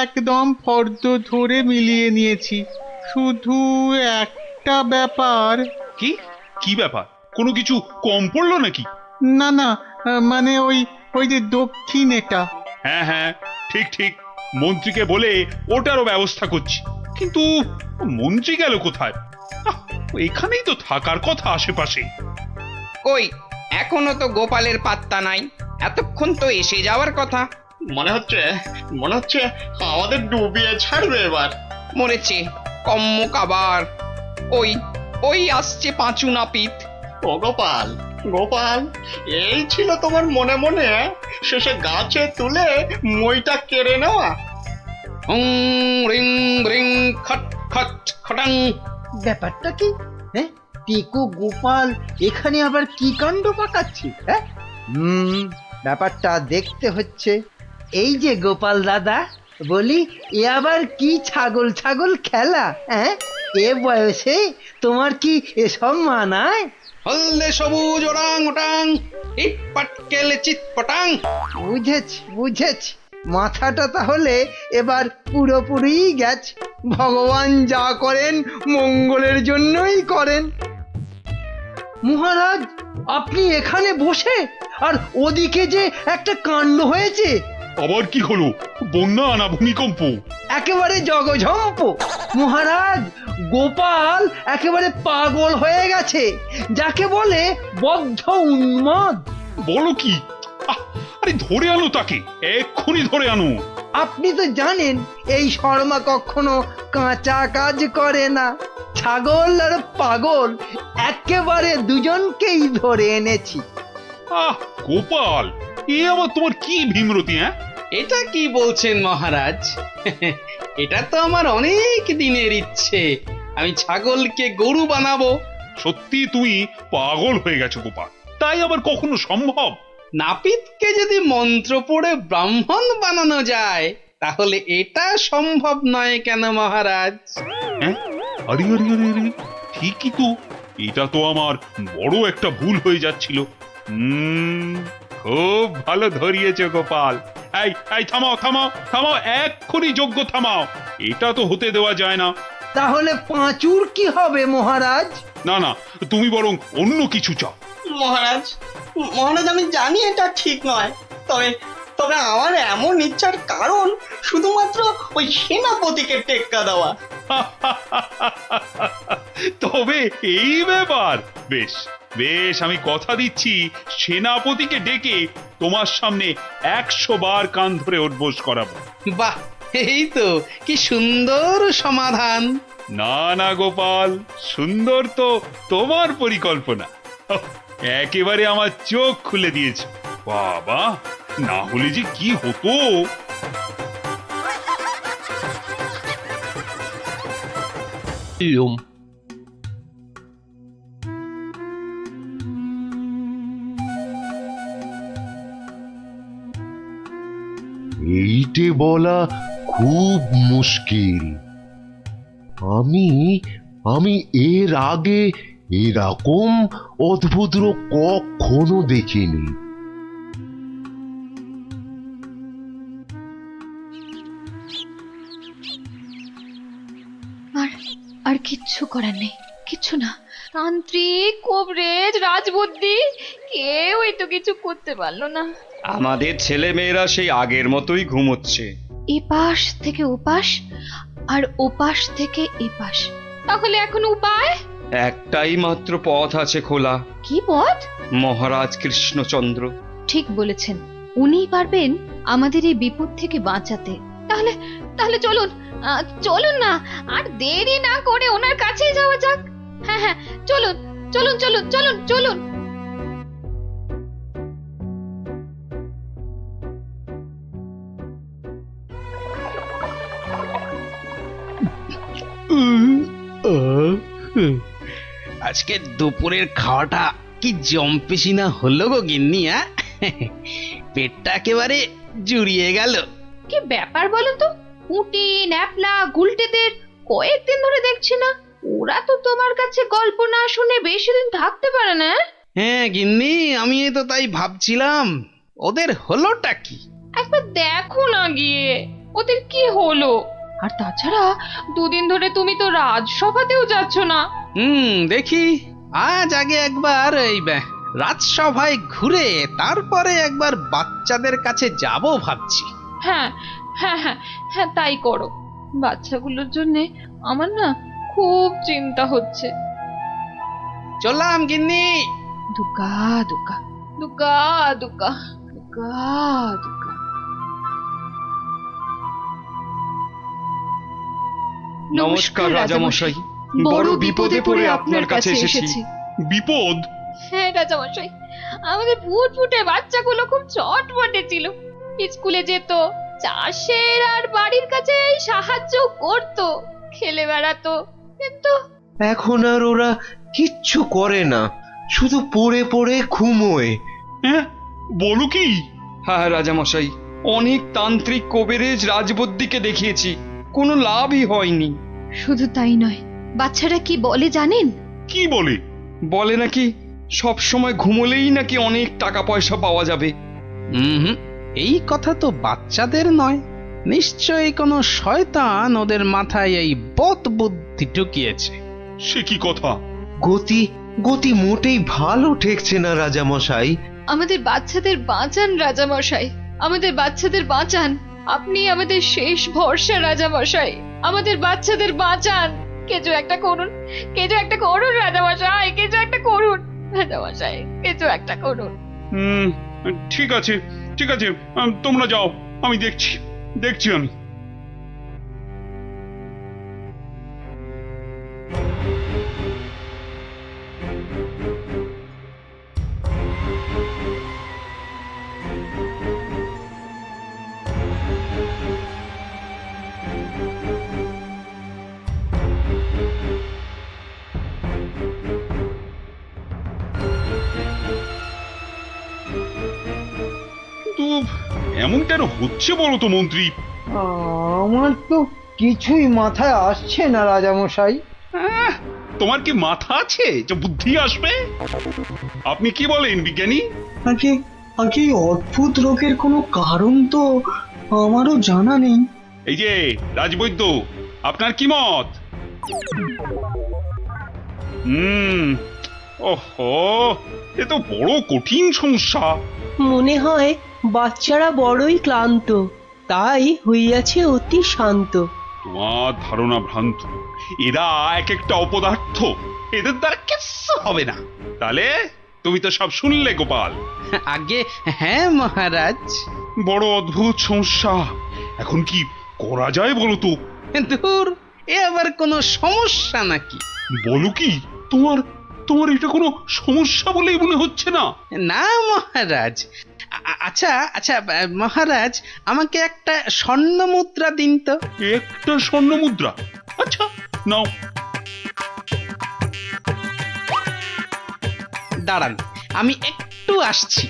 একদম ফর্দ ধরে মিলিয়ে নিয়েছি। শুধু একটা ব্যাপার। কি ব্যাপার? কোনো কিছু কম পড়লো নাকি? না, মানে ওই যে দক্ষিণ এটা। হ্যাঁ, ঠিক, মন্ত্রীকে বলে ওটারও ব্যবস্থা করছি। কিন্তু মন্ত্রী গেল কোথায়? এখানেই তো থাকার কথা আশেপাশে। কই, এখনো তো গোপালের পাত্তা নাই। এতক্ষণ তো এসে যাওয়ার কথা। মনে হচ্ছে আমাদের ডুবিয়ে ছাড়বে এবার। মরেছে কম্মক আবার। ওই আসছে পাঁচু নাপিত। ও গোপাল, এই ছিল তোমার মনে মনে শেষে গাছে তুলে মইটা কেড়ে নেওয়া? রিং রিং খট খট খটাং। ব্যাপারটা কি? টেকো গোপাল এখানে আবার কি কাণ্ড পাকাচ্ছে? হ্যাঁ, ব্যাপারটা দেখতে হচ্ছে। এই যে গোপাল দাদা, বলি এ আবার কি ছাগল ছাগল খেলা? হ্যাঁ, এ বয়সে তোমার কি এসব মানায়? হলদে সবুজ ওরাং ওটাং ইট পাটকেল চিত পটাং। বুঝেছি বুঝেছি, মাথাটা তাহলে এবার পুরোপুরি গেছে। ভগবান যা করেন মঙ্গলের জন্যই করেন। মহারাজ, আপনি এখানে বসে আর ওদিকে যে একটা কাণ্ড হয়েছে। আবার কি হলো? বন্যা না ভূমিকম্প? একেবারে জগঝম্প। মহারাজ, গোপাল একেবারে পাগল হয়ে গেছে, যাকে বলে বদ্ধ উন্মাদ। বলো কি? আরে ধরে আনো তাকে, এক্ষুনি ধরে আনো। আপনি তো জানেন এই শর্মা কখনো কাঁচা কাজ করে না। ছাগল আর পাগল একেবারে দুজনকেই ধরে এনেছি। গোপাল, এ আবার তোমার কি ভীমরতি? হ্যাঁ, এটা কি বলছেন মহারাজ? এটা তো আমার অনেক দিনের ইচ্ছে, আমি ছাগলকে গরু বানাবো। সত্যি তুমি পাগল হয়ে গেছো গোপাল, তাই আবার কখনো সম্ভব? নাপিতকে যদি মন্ত্র পড়ে ব্রাহ্মণ বানানো যায়, তাহলে এটা সম্ভব নয় কেন মহারাজ? হ্যাঁ, আরে আরে আরে আরে, ঠিকই তো। এটা তো আমার বড় একটা ভুল হয়ে যাচ্ছিল। খুব ভালো ধরিয়েছো গোপাল। এই এই, থামাও থামাও থামাও, এক্ষুনি যজ্ঞ থামাও। এটা তো হতে দেওয়া যায় না। তাহলে পাঁচুর কি হবে মহারাজ? না না, তুমি বরং অন্য কিছু চাও। মহারাজ, মহারাজ আমি জানি এটা ঠিক নয়, তবে তবে আমার এমন ইচ্ছার কারণ শুধুমাত্র ওই সেনাপতিকে টেক্কা দেওয়া। তবে এই ব্যাপার, বেশ বেশ, আমি কথা দিচ্ছি সেনাপতিকে ডেকে তোমার সামনে 100 বার কান ধরে উঠবোস করাবো। বাহ, এই তো কি সুন্দর সমাধান। না না গোপাল, সুন্দর তো তোমার পরিকল্পনা। একেবারে আমার চোখ খুলে দিয়েছে। বাবা, না হলে যে কি হতো। এইটে বলা খুব মুশকিল। আমি আমি এর আগে এরকম অদ্ভুত রোগ কখনো দেখিনি। আর কিচ্ছু করার নেই, কিচ্ছু না। তান্ত্রিক, কবরেজ, রাজবুদ্ধি, কেউই তো কিছু করতে পারলো না। আমাদের ছেলে মেয়েরা সেই আগের মতোই ঘুমোচ্ছে। এপাশ থেকে ওপাশ আর ওপাশ থেকে এপাশ। তাহলে এখন উপায়? একটাই মাত্র পথ আছে খোলা। কি পথ? মহারাজ কৃষ্ণচন্দ্র। ঠিক বলেছেন, উনিই পারবেন আমাদের এই বিপদ থেকে বাঁচাতে। তাহলে তাহলে চলুন, চলুন না, আর দেরি না করে ওনার কাছেই যাওয়া যাক। হ্যাঁ হ্যাঁ, চলুন চলুন চলুন চলুন চলুন। আজকে দুপুরের খাওয়াটা কি জম্পেশি না হলো গো গিন্নি? পেটটা একেবারে জুড়িয়ে গেল। কি ব্যাপার বলুন তো? পুঁটি, ন্যাপলা, গুলটেদের কয়েকদিন ধরে দেখছি না। ওরা তো তোমার কাছে গল্প না শুনে বেশি দিন থাকতে পারে না। হ্যাঁ গিন্নি, আমি তো তাই ভাবছিলাম, ওদের হলোটা কি? একবার দেখো না গিয়ে ওদের কি হলো। আর তাছাড়া দুদিন ধরে তুমি তো রাজসভাতেও যাচ্ছ না। দেখি আজ আগে একবার এই রাজসভায় ঘুরে তারপরে একবার বাচ্চাদের কাছে যাব ভাবছি। হ্যাঁ হ্যাঁ হ্যাঁ হ্যাঁ, তাই করো। বাচ্চাগুলোর জন্য আমার না খুব চিন্তা হচ্ছে। চললাম গিন্নি। দুকা দুকা দুকা দুকা দুকা দুকা। নমস্কার রাজামশাই, বড় বিপদে পড়ে আপনার কাছে এসেছি। বিপদ? হ্যাঁ রাজামশাই, আমাদের ফুটফুটে বাচ্চাগুলো খুব চটপটে ছিল। স্কুলে যেত, চাষের আর বাড়ির কাছে সাহায্য করত, খেলে বেড়াতো, কিন্তু এখন আর ওরা কিচ্ছু করে না, শুধু পড়ে পড়ে ঘুমোয়। হ্যাঁ, বলো কি? হ্যাঁ রাজামশাই, অনেক তান্ত্রিক কবিরাজ রাজবদ্যিকে দেখিয়েছি, কোনো লাভই হয়নি। শুধু তাই নয়, বাচ্চারা কি বলে জানেন? কি বলে? বলে নাকি সব সময় ঘুমোলেই নাকি অনেক টাকা পয়সা পাওয়া যাবে। হুম, এই কথা তো বাচ্চাদের নয়, নিশ্চয়ই কোনো শয়তান ওদের মাথায় এই বদ বুদ্ধি ঢুকিয়েছে। সে কি কথা? গতি গতি মোটেই ভালো ঠেকছে না রাজামশাই। আমাদের বাচ্চাদের বাঁচান রাজামশাই, আমাদের বাচ্চাদের বাঁচান। আপনি আমাদের শেষ ভরসা রাজামশাই, আমাদের বাচ্চাদের বাঁচান। কিছু একটা করুন, কিছু একটা করুন রাজামশাই, কিছু একটা করুন রাজামশাই, কিছু একটা করুন। ঠিক আছে, ঠিক আছে, তোমরা যাও, আমি দেখছি আমি। কিন্তু এমন কেন হচ্ছে বলো তো মন্ত্রী? আমার তো কিছুই মাথায় আসছে না রাজামশাই। তোমার কি মাথা আছে যে বুদ্ধি আসবে? আপনি কি বলেন বিজ্ঞানী? আগে অদ্ভুত রোগের কোনো কারণ তো আমারও জানা নেই। এই যে রাজবৈদ্য, আপনার কি মত? ওহো, এ তো বড় কঠিন সমস্যা। মনে হয় বাচ্চারা বড়ই ক্লান্ত, তাই হইয়াছে অতি শান্ত। তোমার ধারণা ভ্রান্ত, এরা এক একটা অপদার্থ, এদের দ্বারা কিচ্ছু হবে না। তাহলে তুমি তো সব শুনলে গোপাল। আগে হ্যাঁ মহারাজ। বড় অদ্ভুত সমস্যা, এখন কি করা যায় বলো তো? ধুর, এ আবার কোনো সমস্যা নাকি? বলো কি, তোমার এটা কোনো সমস্যা বলেই মনে হচ্ছে না। না মহারাজ। আচ্ছা আচ্ছা মহারাজ, আমাকে একটা স্বর্ণ মুদ্রা দিন তো। একটা স্বর্ণ মুদ্রা? আচ্ছা নাও। দাঁড়ান, আমি একটু আসছি।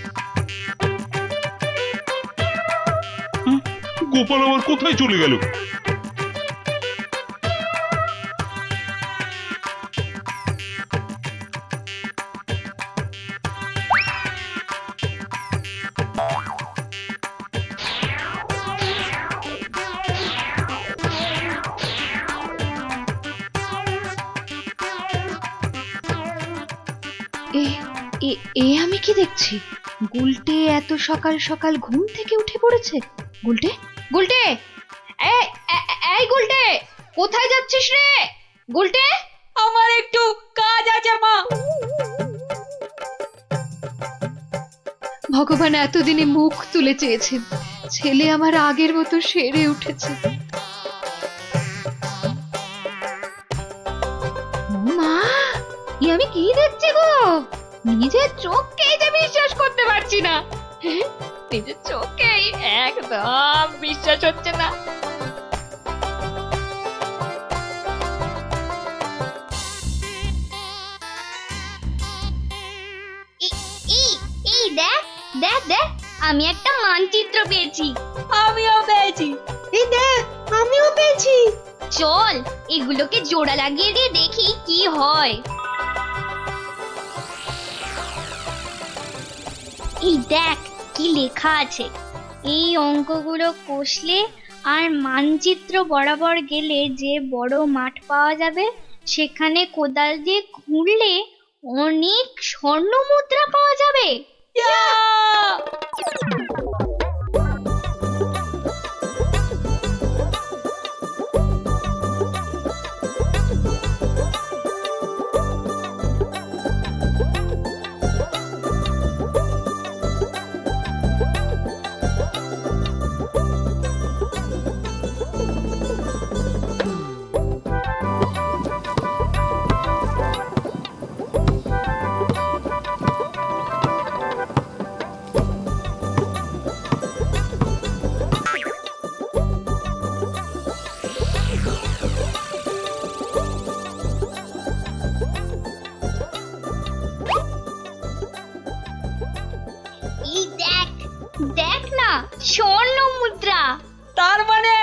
গোপাল আবার কোথায় চলে গেল? এ আমি কি দেখছি? গুলটে এত সকাল সকাল ঘুম থেকে উঠে পড়েছে। গুলটে, গুলটে, এই গুলটে, কোথায় যাচ্ছিস রে? গুলটে, আমার একটু কাজ আছে মা। ভগবান এতদিনে মুখ তুলে চেয়েছেন, ছেলে আমার আগের মতো সেরে উঠেছে। মা, আমি কি দেখছি গো? নিজের চোখকেই যে বিশ্বাস করতে পারছি না। নিজের চোখকেই একদম বিশ্বাস হচ্ছে না। এই দেখ দেখ দেখ, আমি একটা মানচিত্র পেয়েছি। আমিও পেয়েছি। এই দেখ, আমিও পেয়েছি। চল এগুলোকে জোড়া লাগিয়ে দিয়ে দেখি কি হয়। এই দেখ কি লেখা আছে। এই অঙ্কগুলো কষলে আর মানচিত্র বরাবর গেলে যে বড় মাঠ পাওয়া যাবে, সেখানে কোদাল দিয়ে খুঁড়লে অনেক স্বর্ণ মুদ্রা পাওয়া যাবে। স্বর্ণ মুদ্রা। তার মানে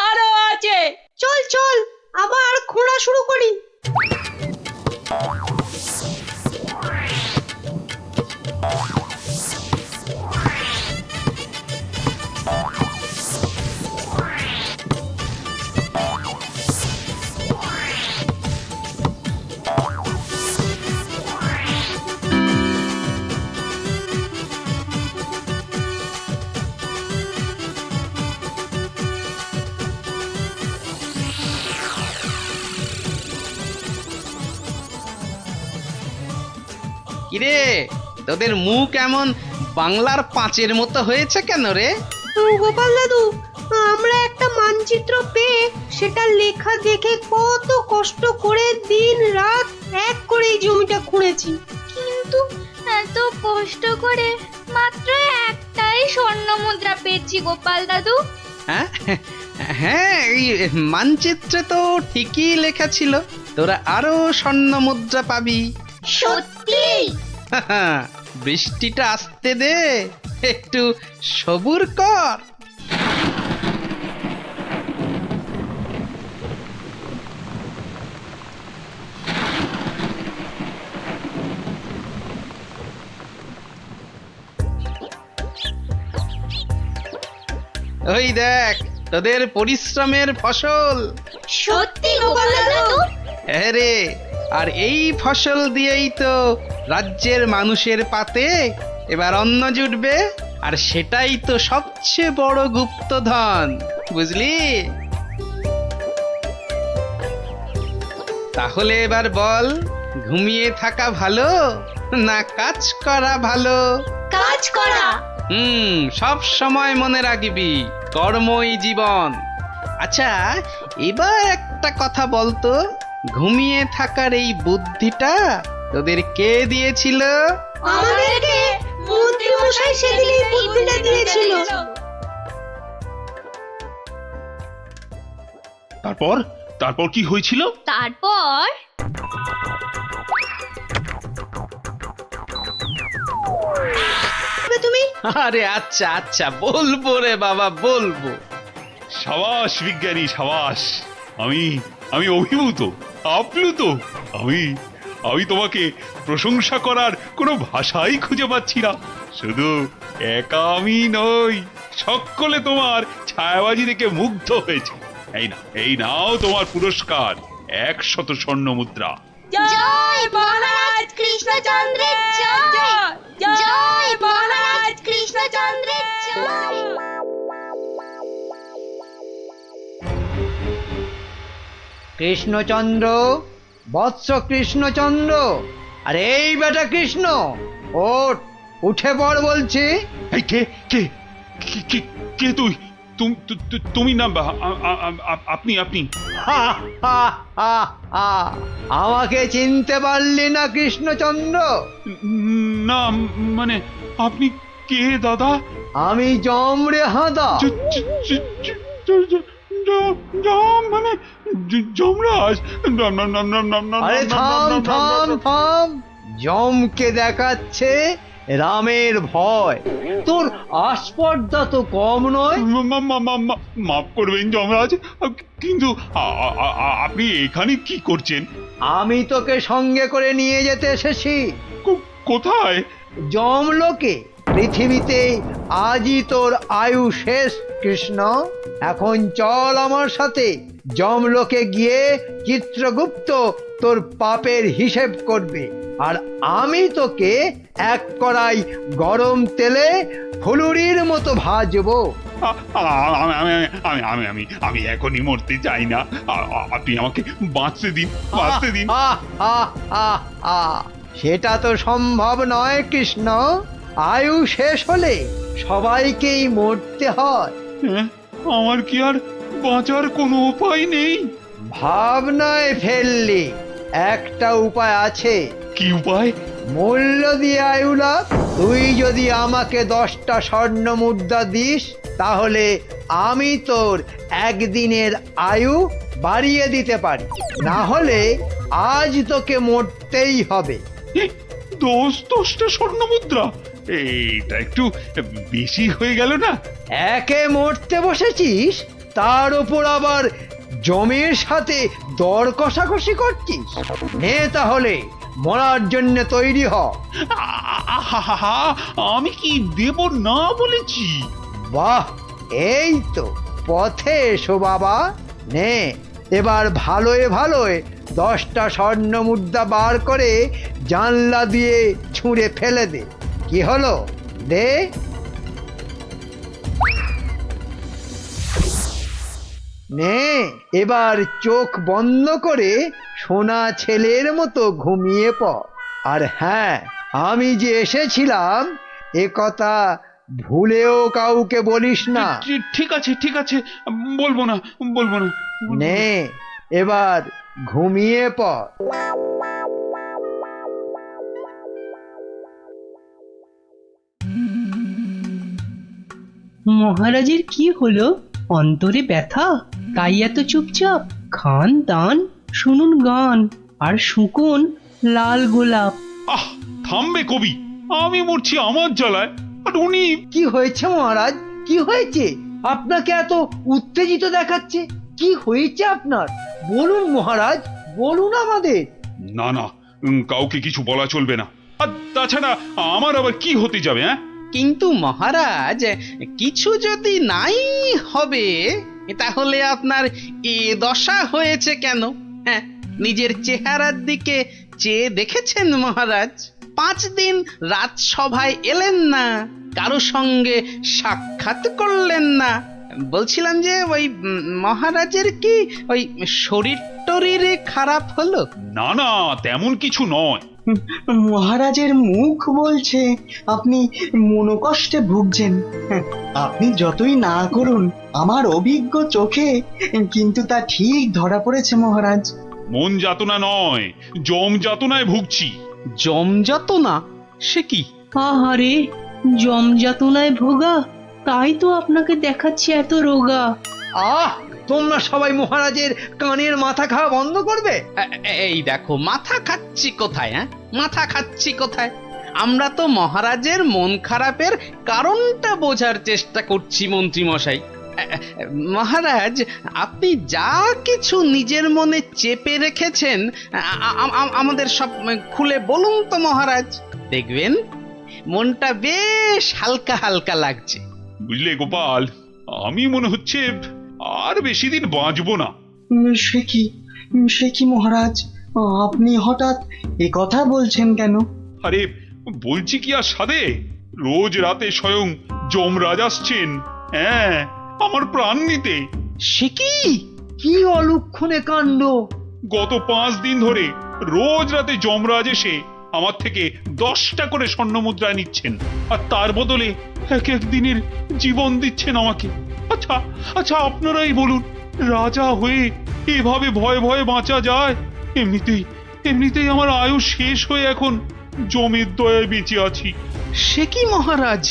আরো আছে। চল চল আবার খোঁড়া শুরু করি। কিরে, তোদের মুখ এমন বাংলার পাঁচের মতো হয়েছে কেন রে? গোপাল দাদু, আমরা একটা মানচিত্র পেয়ে সেটা লেখা দেখে কত কষ্ট করে দিন রাত এক করে এই জমিটা খুঁড়েছি। কিন্তু এত কষ্ট করে মাত্র একটাই স্বর্ণ মুদ্রা পেয়েছি গোপাল দাদু। হ্যাঁ হ্যাঁ, এই মানচিত্রে তো ঠিকই লেখা ছিল তোরা আরো স্বর্ণ মুদ্রা পাবি। সত্যি? বৃষ্টিটা আসতে দে, একটু সবুর কর। ওই দেখ তোদের পরিশ্রমের ফসল। সত্যি গোপাল দাদু? হ্যাঁ রে, আর এই ফসল দিয়েই তো রাজ্যের মানুষের পাতে এবার অন্ন জুটবে, আর সেটাই তো সবচেয়ে বড় গুপ্তধন, বুঝলি? তাহলে এবার বল, ঘুমিয়ে থাকা ভালো না কাজ করা ভালো? কাজ করা। সব সময় মনে রাখবি, কর্মই জীবন। আচ্ছা, এবার একটা কথা বলতো, ঘুমিয়ে থাকার এই বুদ্ধিটা তোদের কে দিয়েছিল? আমাদেরকে মন্ত্রী মশাই সেদিন এই বুদ্ধিটা দিয়েছিল। তারপর তারপর কি হয়েছিল? তারপর তুমি? আরে আচ্ছা আচ্ছা, বলবো রে বাবা, বলবো। সাবাস বিজ্ঞানী, সাবাস। আমি আমি অভিভূত, আপ্লুত। আমি তোমাকে প্রশংসা করার কোনো ভাষাই খুঁজে পাচ্ছি না। শুধু একা আমি নই, সকলে তোমার ছায়াবাজি দেখে মুগ্ধ হয়েছে। এই নাও তোমার পুরস্কার, 100 স্বর্ণ মুদ্রা। জয় মহারাজ কৃষ্ণচন্দ্রের জয়। জয় মহারাজ কৃষ্ণচন্দ্রের জয়। কৃষ্ণচন্দ্র, বৎস কৃষ্ণচন্দ্র, আরে এই বেটা কৃষ্ণ, ওঠ, উঠে পড় বলছি। এই কে কে কে কে তুই? তুমি না, আপনি? আমাকে চিনতে পারলি না কৃষ্ণচন্দ্র? না, মানে আপনি কে দাদা? আমি যম রে হাঁদা। মানে যমরাজ? আরে থাম থাম থাম, যমকে দেখাচ্ছে রামের ভয়, তোর আস্পর্ধা তো কম নয়। মাফ করবেন যমরাজ, কিন্তু আপনি এখানে কি করছেন? আমি তোকে সঙ্গে করে নিয়ে যেতে এসেছি। কোথায়? যমলোকে। পৃথিবীতে আজই তোর আয়ু শেষ কৃষ্ণ। এখন চল আমার সাথে, যমলোকে গিয়ে চিত্রগুপ্ত তোর পাপের হিসেব করবে, আর আমি তোকে এক কড়াই গরম তেলে ফুলুরির মতো ভাজবো। আমি এখনই মরতে চাই না, আপনি আমাকে বাঁচতে দিন, বাঁচতে দিন। সেটা তো সম্ভব নয় কৃষ্ণ, আয়ু শেষ হলে সবাইকেই মরতে হয়। আমার কি আর বাঁচার কোনো উপায় নেই? ভাবনায় ফেললি, একটা উপায় আছে। কি উপায়? মূল্য দিয়ে আয়ুলা, তুই যদি আমাকে 10টা স্বর্ণ মুদ্রা দিস, তাহলে আমি তোর একদিনের আয়ু বাড়িয়ে দিতে পারি, না হলে আজ তোকে মরতেই হবে। 10টা স্বর্ণ মুদ্রা? এটা একটু বেশি হয়ে গেল না? একে মরতে বসেছিস, তার ওপর আবার জমের সাথে দর কষাকষি করছিস। নে তাহলে মরার জন্য তৈরি হ। আহা, আমি কি দেব না বলেছি? বাহ, এই তো পথে এসো বাবা। নে এবার ভালোয় ভালোয় 10টা স্বর্ণ মুদ্রা বার করে জানলা দিয়ে ছুঁড়ে ফেলে দে। কি হলো, দে। নে এবার চোখ বন্ধ করে সোনা ছেলের মতো ঘুমিয়ে পড়। আর হ্যাঁ, আমি যে এসেছিলাম এ কথা ভুলেও কাউকে বলিস না। ঠিক আছে, ঠিক আছে, বলবো না, বলবো না। নে এবার ঘুমিয়ে পড়। মহারাজের কি হলো? অন্তরে ব্যথা, তাই এত চুপচাপ? খান দান, শুনুন গান, আর শুকুন লাল গোলাপ। আহ, থামবে কবি, আমি মরছি আমার জ্বালায়, আর উনি। কি হয়েছে মহারাজ, কি হয়েছে? আপনাকে এত উত্তেজিত দেখাচ্ছে, কি হয়েছে আপনার? বলুন মহারাজ, বলুন আমাদের। না না, কাউকে কিছু বলা চলবে না। আর তাছাড়া আমার আবার কি হতে যাবে? হ্যাঁ, কিন্তু মহারাজ, কিছু যদি নাই হবে তাহলে আপনার এ দশা হয়েছে কেন? হ্যাঁ, নিজের চেহারার দিকে চেয়ে দেখেছেন মহারাজ? 5 দিন রাজসভায় এলেন না, কারো সঙ্গে সাক্ষাৎ করলেন না। বলছিলাম যে ওই মহারাজের কি ওই শরীর টরীরে খারাপ হলো? না না, তেমন কিছু নয়। মহারাজের মুখ বলছে আপনি মনোকষ্টে ভুগছেন। আপনি যতই না করুন, আমার অভিজ্ঞ চোখে কিন্তু তা ঠিক ধরা পড়েছে মহারাজ। মন যাতনা নয়, জম যাতনায় ভুগছি। জম যাতনা? সে কি? আহারে, জমযাতনায় ভোগা, তাই তো আপনাকে দেখাচ্ছে এত রোগা। আহ, তোমরা সবাই মহারাজের কানের মাথা খাওয়া বন্ধ করবে। এই দেখো, মাথা খাচ্ছি কোথায়? হ্যাঁ, মাথা খাচ্ছি কোথায়? আমরা তো মহারাজের মন খারাপের কারণটা বোঝার চেষ্টা করছি মন্ত্রী মশাই। মহারাজ, আপনি যা কিছু নিজের মনে চেপে রেখেছেন আমাদের সব খুলে বলুন তো মহারাজ। দেখবেন মনটা বেশ হালকা হালকা লাগছে। বুঝলে গোপাল, আমি মনে হচ্ছে আর বেশি দিন বাঁচবো না। সে কি মহারাজ, আপনি হঠাৎ এ কথা বলছেন কেন? আরে বলছি কি আর সাধে, রোজ রাতে স্বয়ং যমরাজ আসছেন, হ্যাঁ, আমার প্রাণ নিতে। সে কি? কি অলক্ষণে কাণ্ড! গত 5 দিন ধরে রোজ রাতে যমরাজ এসে আমার থেকে 10টা করে স্বর্ণ মুদ্রা নিচ্ছেন, আর তার বদলে এক এক দিনের জীবন দিচ্ছেন আমাকে। আচ্ছা আচ্ছা, আপনারাই বলুন, রাজা হয়ে এভাবে ভয়ে ভয়ে বাঁচা যায়? এমনিতেই আমার আয়ু শেষ হয়ে এখন জমের দয়ায় বেঁচে আছি। সে কি মহারাজ,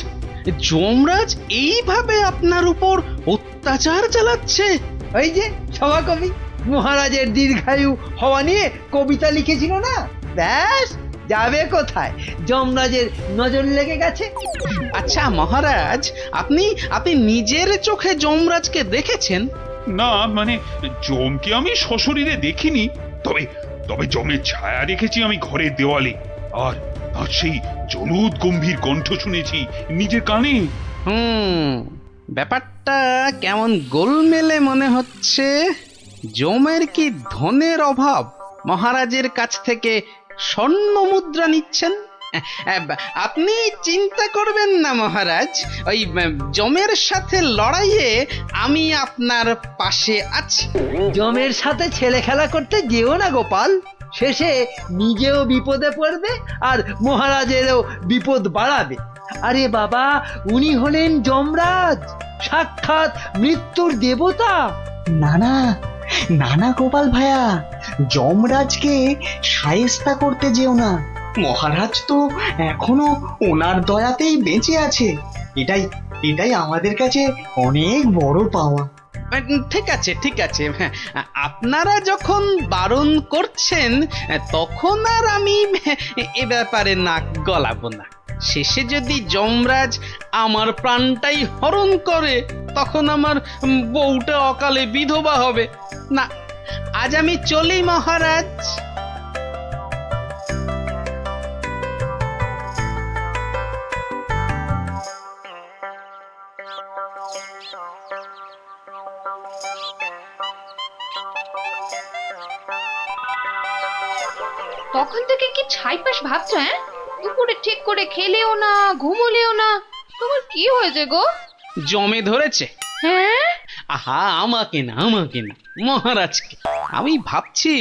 যমরাজ এইভাবে আপনার উপর অত্যাচার চালাচ্ছে? ওই যে সভাকবি মহারাজের দীর্ঘায়ু হওয়া নিয়ে কবিতা লিখেছিল না, ব্যাস যাবে কোথায়, যমরাজের নজর লেগে গেছে। আচ্ছা মহারাজ, আপনি নিজের চোখে যমরাজকে দেখেছেন? না, মানে যমকে আমি সশরীরে দেখিনি, তবে যমের ছায়া দেখেছি আমি ঘরের দেওয়ালে, আর সেই জলুদ গম্ভীর কণ্ঠ শুনেছি নিজের কানে। ব্যাপারটা কেমন গোলমেলে মনে হচ্ছে। যমের কি ধনের অভাব, মহারাজের কাছ থেকে স্বর্ণ মুদ্রা নিচ্ছেন? আপনি চিন্তা করবেন না মহারাজ, ওই যমের সাথে লড়াইয়ে আমি আপনার পাশে আছি। যমের সাথে ছেলে খেলা করতে যেও না গোপাল, শেষে নিজেও বিপদে পড়বে আর মহারাজেরও বিপদ বাড়াবে। আরে বাবা, উনি হলেন যমরাজ, সাক্ষাৎ মৃত্যুর দেবতা। না না গোপাল ভাইয়া, যমরাজকে শায়েস্তা করতে যেও না। মহারাজ তো এখনো ওনার দয়াতেই বেঁচে আছে। এটাই আমাদের কাছে অনেক বড় পাওয়া। ঠিক আছে, ঠিক আছে, আপনারা যখন বারণ করছেন তখন আর আমি এ ব্যাপারে নাক গলাবো না। শেষে যদি যমরাজ আমার প্রাণটাই হরণ করে তখন আমার বউটা অকালে বিধবা হবে। না, আজ আমি চলি মহারাজ। তখন থেকে কি ছাইপাশ ভাবছো? হ্যাঁ, দুপুরে ঠিক করে খেলেও না, ঘুমোলেও না। তোমার কি হয়েছে গো? জমে ধরেছে। হ্যাঁ, আহা, আমাকে না মহারাজকে। আমি ভাবছি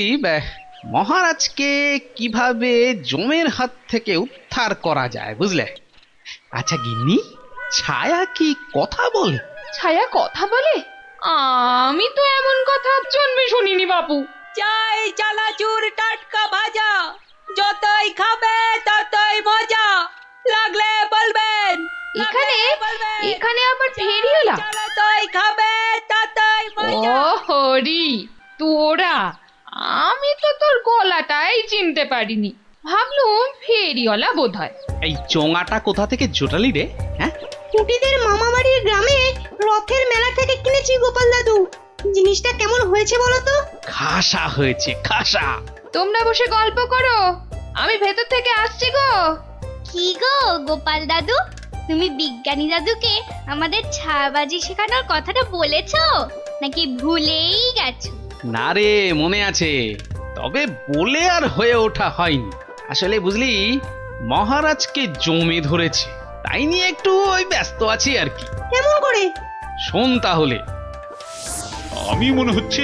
মহারাজকে কিভাবে জমের হাত থেকে উদ্ধার করা যায়, বুঝলে? আচ্ছা গিন্নি, ছায়া কি কথা বলে? ছায়া কথা বলে? আমি তো এমন কথা জন্মে শুনিনি বাপু। চাই চানাচুর টাটকা ভাজা, যতই খাবে ততই মজা, লাগলে বলবেন। এখানে আবার ফেরিওয়ালা? যতই খাবে ততই মজা। ও হরি, তোরা! আমি তো তোর গলাটাই চিনতে পারিনি, ভাবলুম ফেরিওয়ালা বোধহয়। এই চোঙাটা কোথা থেকে জোটালি রে? হ্যাঁ, কুটিদের মামা বাড়ির গ্রামে রথের মেলা থেকে কিনেছি গোপাল দাদু। জিনিসটা কেমন হয়েছে বলো তো? খাসা হয়েছে, খাসা। তোমরা বসে গল্প করো, আমি ভেতর থেকে আসছি গো। কি গো গোপাল দাদু, তুমি বিজ্ঞানী দাদুকে আমাদের ছায়াবাজি শেখানোর কথাটা বলেছো নাকি ভুলেই গেছো? না রে, মনে আছে, তবে বলে আর হয়ে ওঠা হয়নি। আসলে বুঝলি, মহারাজকে জমে ধরেছে, তাই নিয়ে একটু ব্যস্ত আছি আর কি। কেমন করে? শোন তাহলে। আমি মনে হচ্ছে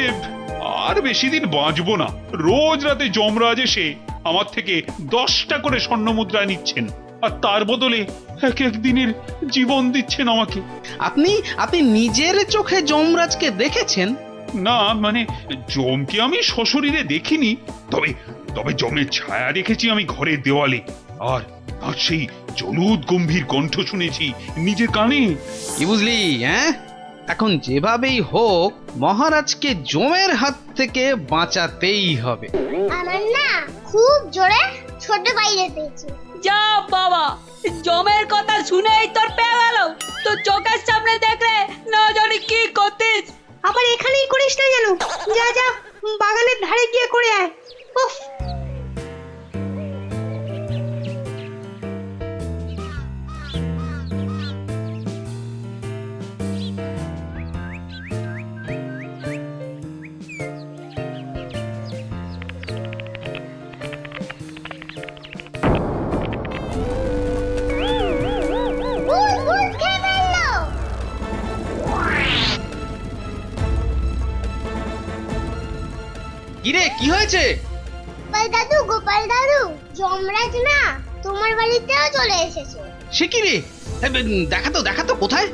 আর বেশি দিন বাঁচবো না। রোজ রাতে যমরাজ এসে আমার থেকে 10টা করে স্বর্ণ মুদ্রা নিচ্ছেন, আর তার বদলে এক এক দিনের জীবন দিচ্ছেন আমাকে। আপনি নিজের চোখে যমরাজকে দেখেছেন? না, মানে যমকে আমি সশরীরে দেখিনি, তবে তবে যমের ছায়া দেখেছি আমি ঘরের দেওয়ালে, আর তার সেই জলুদ গম্ভীর কণ্ঠ শুনেছি নিজের কানে। কি বুঝলি? হ্যাঁ, এখন যেভাবেই হোক মহারাজকে জমের হাত থেকে বাঁচাতেই হবে। আমার না খুব জোরে ছোট বাইরে পেয়েছে। যা বাবা, জমের কথা শুনেই তোর পেয়ে গেল। তো চোখের সামনে দেখলে না জানি কি করতিস। আবার এখানেই করিস না যেন। যা যা, বাগানের ধারে গিয়ে করে আয়। উফ, কিরে, কি হয়েছে? গোপাল দাদু, যমরাজ না তোমার বাড়িতেও চলে এসেছে। সে কি রে? দেখাতো কোথায়?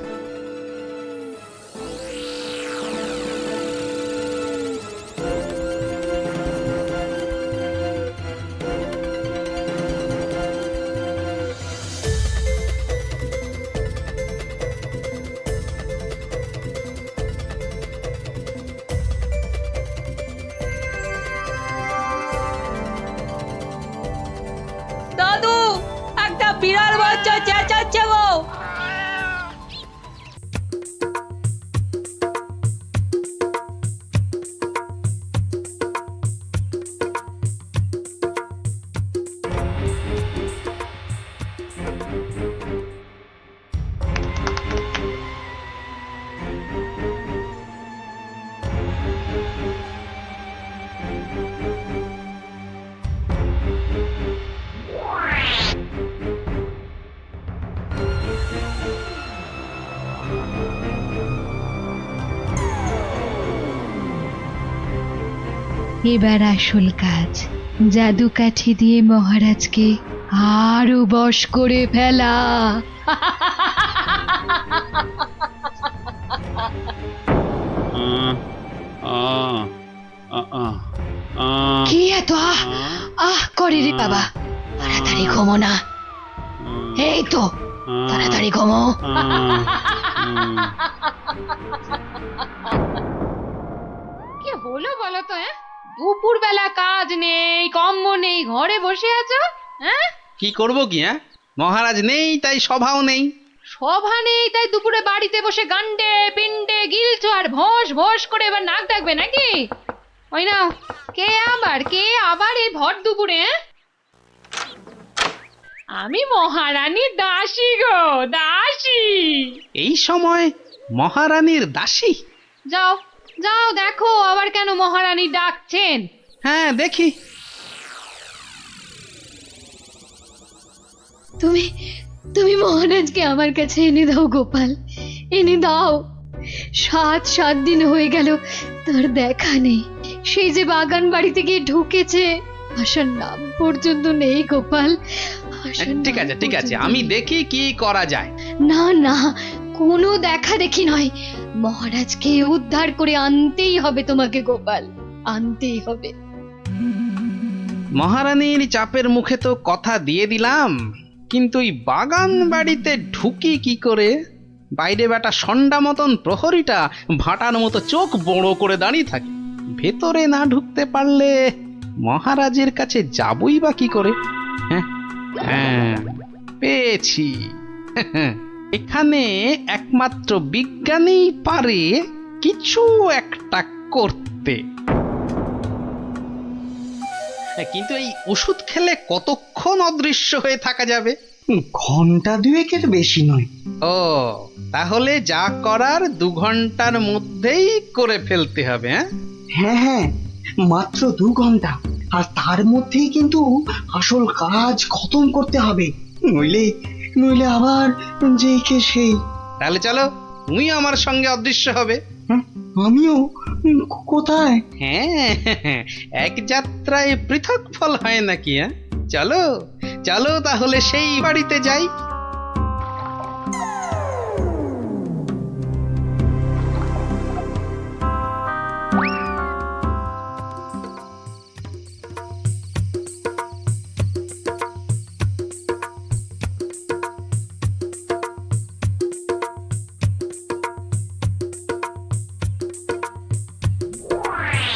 দাদু, একটা বিড়াল বাচ্চা চেঁচাচ্ছে গো। এবার আসল কাজ, জাদু কাঠি দিয়ে মহারাজকে আরো বশ করে ফেলা। কি এত আহ করে রে বাবা? তাড়াতাড়ি ঘুমো না। এই তো, তাড়াতাড়ি ঘুমো। কি হলো বলো তো? দুপুর বেলা কাজ নেই, কম্ম নেই, ঘরে বসে আছো? হ্যাঁ, কি করবো কি? হ্যাঁ, মহারাজ নেই তাই সভাও নেই। সভা নেই তাই দুপুরে বাড়িতে বসে গান্ডে পিন্ডে গিলছো আর ভোঁস ভোঁস করে এবার নাক ডাকবে নাকি? ওই নাও, কে আবার এই ভর দুপুরে? আমি মহারানীর দাসী গো, দাসী। এই সময় মহারানীর দাসী? যাও যাও দেখো আবার কেন মহারানী ডাকছেন। হ্যাঁ দেখি। তুমি তুমি মহারাজকে আমার কাছে এনে দাও গোপাল, এনে দাও। 7 দিন হয়ে গেল তার দেখা নেই। সেই যে বাগান বাড়িতে গিয়ে ঢুকেছে, আসার নাম পর্যন্ত নেই গোপাল। ঠিক আছে আমি দেখি কি করা যায়। না না, কোনো দেখা দেখি নয়, মহারাজকে উদ্ধার করে আনতেই হবে তোমাকে গোপাল, আনতেই হবে। মহারানীর চাপের মুখে তো কথা দিয়ে দিলাম, কিন্তু এই বাগান বাড়িতে ঢুকি কি করে? বাইরে বেটা সন্ডা মতন প্রহরীটা ভাটার মতো চোখ বড় করে দাঁড়িয়ে থাকে। ভেতরে না ঢুকতে পারলে মহারাজের কাছে যাবই বা কি করে? হ্যাঁ পেয়েছি। এখানে একমাত্র বিজ্ঞানী পারে কিছু একটা করতে। কিন্তু এই ওষুধ খেলে কতক্ষণ অদৃশ্য হয়ে থাকা যাবে? ঘন্টা 2 বেশি নয়। ও তাহলে যা করার 2 ঘন্টার মধ্যেই করে ফেলতে হবে। হ্যাঁ, মাত্র 2 ঘন্টা, আর তার মধ্যেই কিন্তু আসল কাজ খতম করতে হবে, নইলে আবার যেই কে সেই। তাহলে চলো, তুমি আমার সঙ্গে অদৃশ্য হবে। আমিও? কোথায়? হ্যাঁ, এক যাত্রায় পৃথক ফল হয় নাকি? চলো চলো তাহলে সেই বাড়িতে যাই।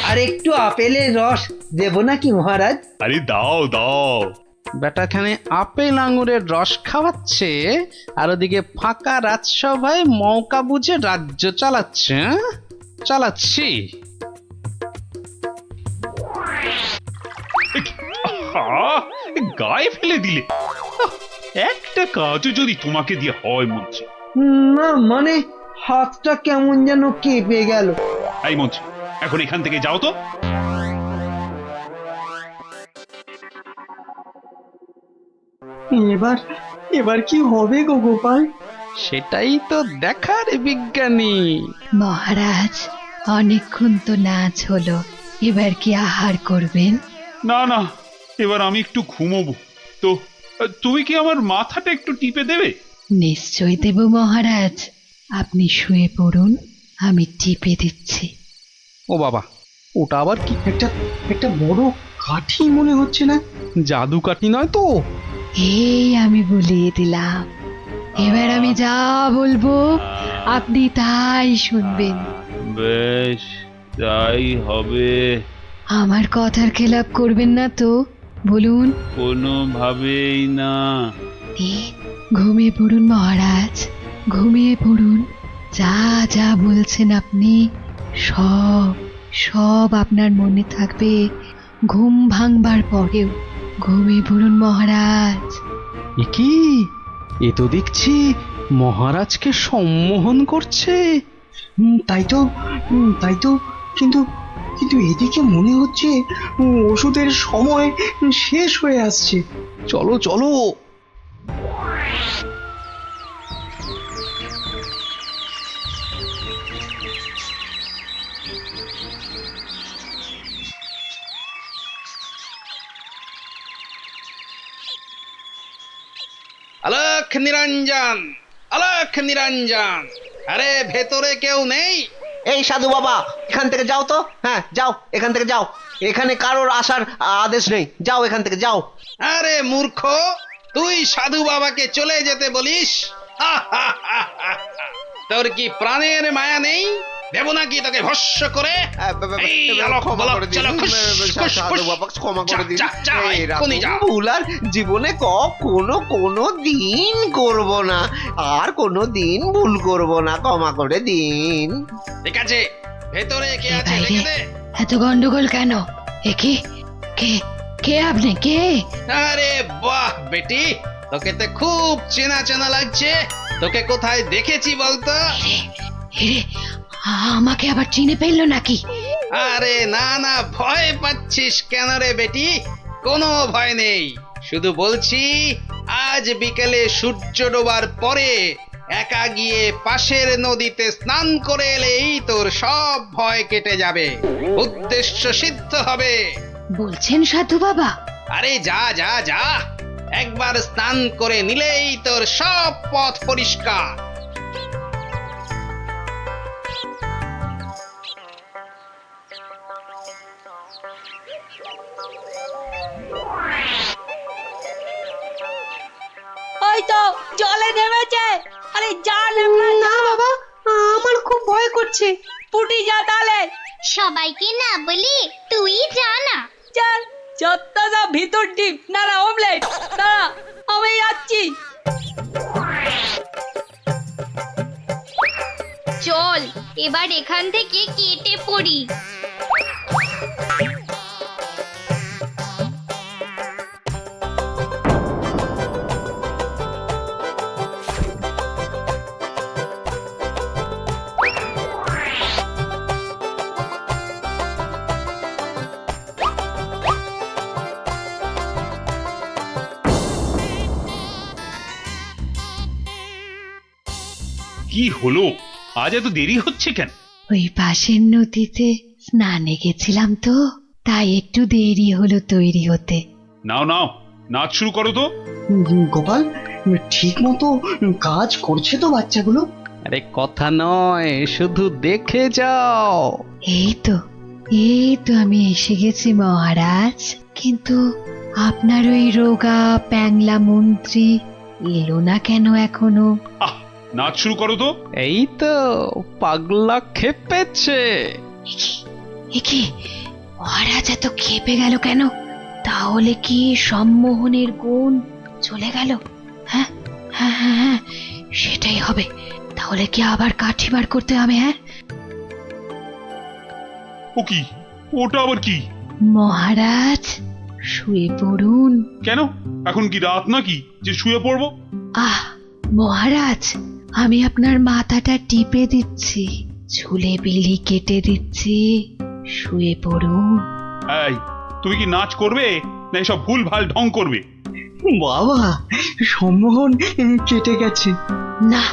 আর একটু আপেলের রস দেব নাকি মহারাজ? আরে দাও দাও। বেটাখানে আপেল আঙুরের রস খাওয়াচ্ছে, আর ওদিকে ফাঁকা রাজসভায় মৌকা বুঝে রাজ্য চালাচ্ছে। চালাচ্ছি। গায়ে ফেলে দিলে। একটা কাজও যদি তোমাকে দিয়ে হয় মন্ত্রী। না মানে হাতটা কেমন যেন কেঁপে গেল। এই মন্ত্রী, এখন এখান থেকে যাও তো। এবার কি হবে গো গোপাল? সেটাই তো দেখার বিজ্ঞানী। মহারাজ, অনেকক্ষণ তো নাচ হলো, এবার কি আহার করবেন? না না, এবার আমি একটু ঘুমোবো। তো তুমি কি আমার মাথাটা একটু টিপে দেবে? নিশ্চয় দেব মহারাজ, আপনি শুয়ে পড়ুন, আমি টিপে দিচ্ছি। ও বাবা, ওটা আবার কি? একটা বড় কাঠি মনে হচ্ছে না? জাদু কাঠি নয় তো? এই আমি বলিয়ে দিলাম, এবার আমি যা বলবো আপনি তাই শুনবেন। বেশ, তাই হবে। আমার কথার খেলাপ করবেন না তো, বলুন? কোনোভাবেই না। ঘুমিয়ে পড়ুন মহারাজ, ঘুমিয়ে পড়ুন। যা যা বলছেন আপনি সব আপনার মনে থাকবে ঘুম ভাঙবার পরেও। ঘুমিয়ে পড়ুন মহারাজ। কি এ তো দেখছি মহারাজকে সম্মোহন করছে। তাই তো, কিন্তু এদিকে মনে হচ্ছে ওষুধের সময় শেষ হয়ে আসছে। চলো চলো। আলোক নিরঞ্জন, আলোক নিরঞ্জন, আরে ভেতরে কেউ নেই? এই সাধু বাবা, এখান থেকে যাও তো। হ্যাঁ যাও, এখান থেকে যাও। এখানে কারোর আসার আদেশ নেই, যাও এখান থেকে যাও। আরে মূর্খ, তুই সাধু বাবাকে চলে যেতে বলিস? তোর কি প্রাণের মায়া নেই? দেব নাকি তোকে ভস্য করে এই আলোক ক্ষমা বলক করে দিন, চলো খুশ, খুশ, সাধু খুশ। বাবা, ক্ষমা করে দিন। যা, যা, যা, এক্ষুনি যা। ভুল আর জীবনে কোনো দিন করব না, আর কোনো দিন ভুল করব না, ক্ষমা করে দিন। ঠিক আছে, ভেতরে কে আছে বাইরে দেখে দে। এত গন্ডগোল কেন? এ কি? কে কে আপনি? কে? আরে বাহ বেটি, তোকে তো খুব চেনা চেনা লাগছে। তোকে কোথায় দেখেছি বলতো? এরে, আমাকে আবার চিনে ফেললো নাকি? আরে না না, ভয় পাচ্ছিস কেন রে বেটি? কোনো ভয় নেই, শুধু বলছি আজ বিকেলে সূর্য ডোবার পরে একা গিয়ে পাশের নদীতে স্নান করে এলেই তোর সব ভয় কেটে যাবে, উদ্দেশ্য সিদ্ধ হবে। বলছেন সাধু বাবা? আরে যা যা যা, একবার স্নান করে নিলেই তোর সব পথ পরিষ্কার। ওই তো জলে নেমেছে। আরে যা না বাবা, আমার খুব ভয় করছে। পুটি যা তাহলে। সবাইকে না বলি তুই যা না। চল, যত সব ভিতর ডিপ না অমলেট। দাঁড়া, আমি যাচ্ছি। চল এবার এখান থেকে কেটে পড়ি। কি হলো, আজ এত দেরি হচ্ছে কেন? ওই পাশের নদীতে স্নানে গেছিলাম তো, তাই একটু দেরি হলো তৈরি হতে। নাও নাও, নাচ শুরু করো তো। গোপাল, ঠিক মতো কাজ করছে তো বাচ্চাগুলো? আরে কথা নয়, শুধু দেখে যাও। এই তো আমি এসে গেছি মহারাজ। কিন্তু আপনার ওই রোগা প্যাংলা মন্ত্রী এলো না কেন এখনো? নাচ শুরু করো তো। এই তো পাগলা খেপেছে। এ কি, মহারাজ এত খেপে গেল কেন? তাহলে কি সম্মোহনের গুণ চলে গেল? হ্যাঁ হ্যাঁ হ্যাঁ হ্যাঁ, সেটাই হবে। তাহলে কি আবার কাঠি বার করতে হবে? হ্যাঁ, ও কি, ওটা আবার কি? মহারাজ শুয়ে পড়ুন। কেন, এখন কি রাত নাকি যে শুয়ে পড়বো? আহ মহারাজ, আমি আপনার মাথাটা টিপে দিচ্ছি, ঝুলে বিলি কেটে দিচ্ছি, শুয়ে পড়ুন। এই, তুমি কি নাচ করবে না এসব ভুল ভাল ঢং করবে? বাবা, সম্মোহন কেটে গেছে। না,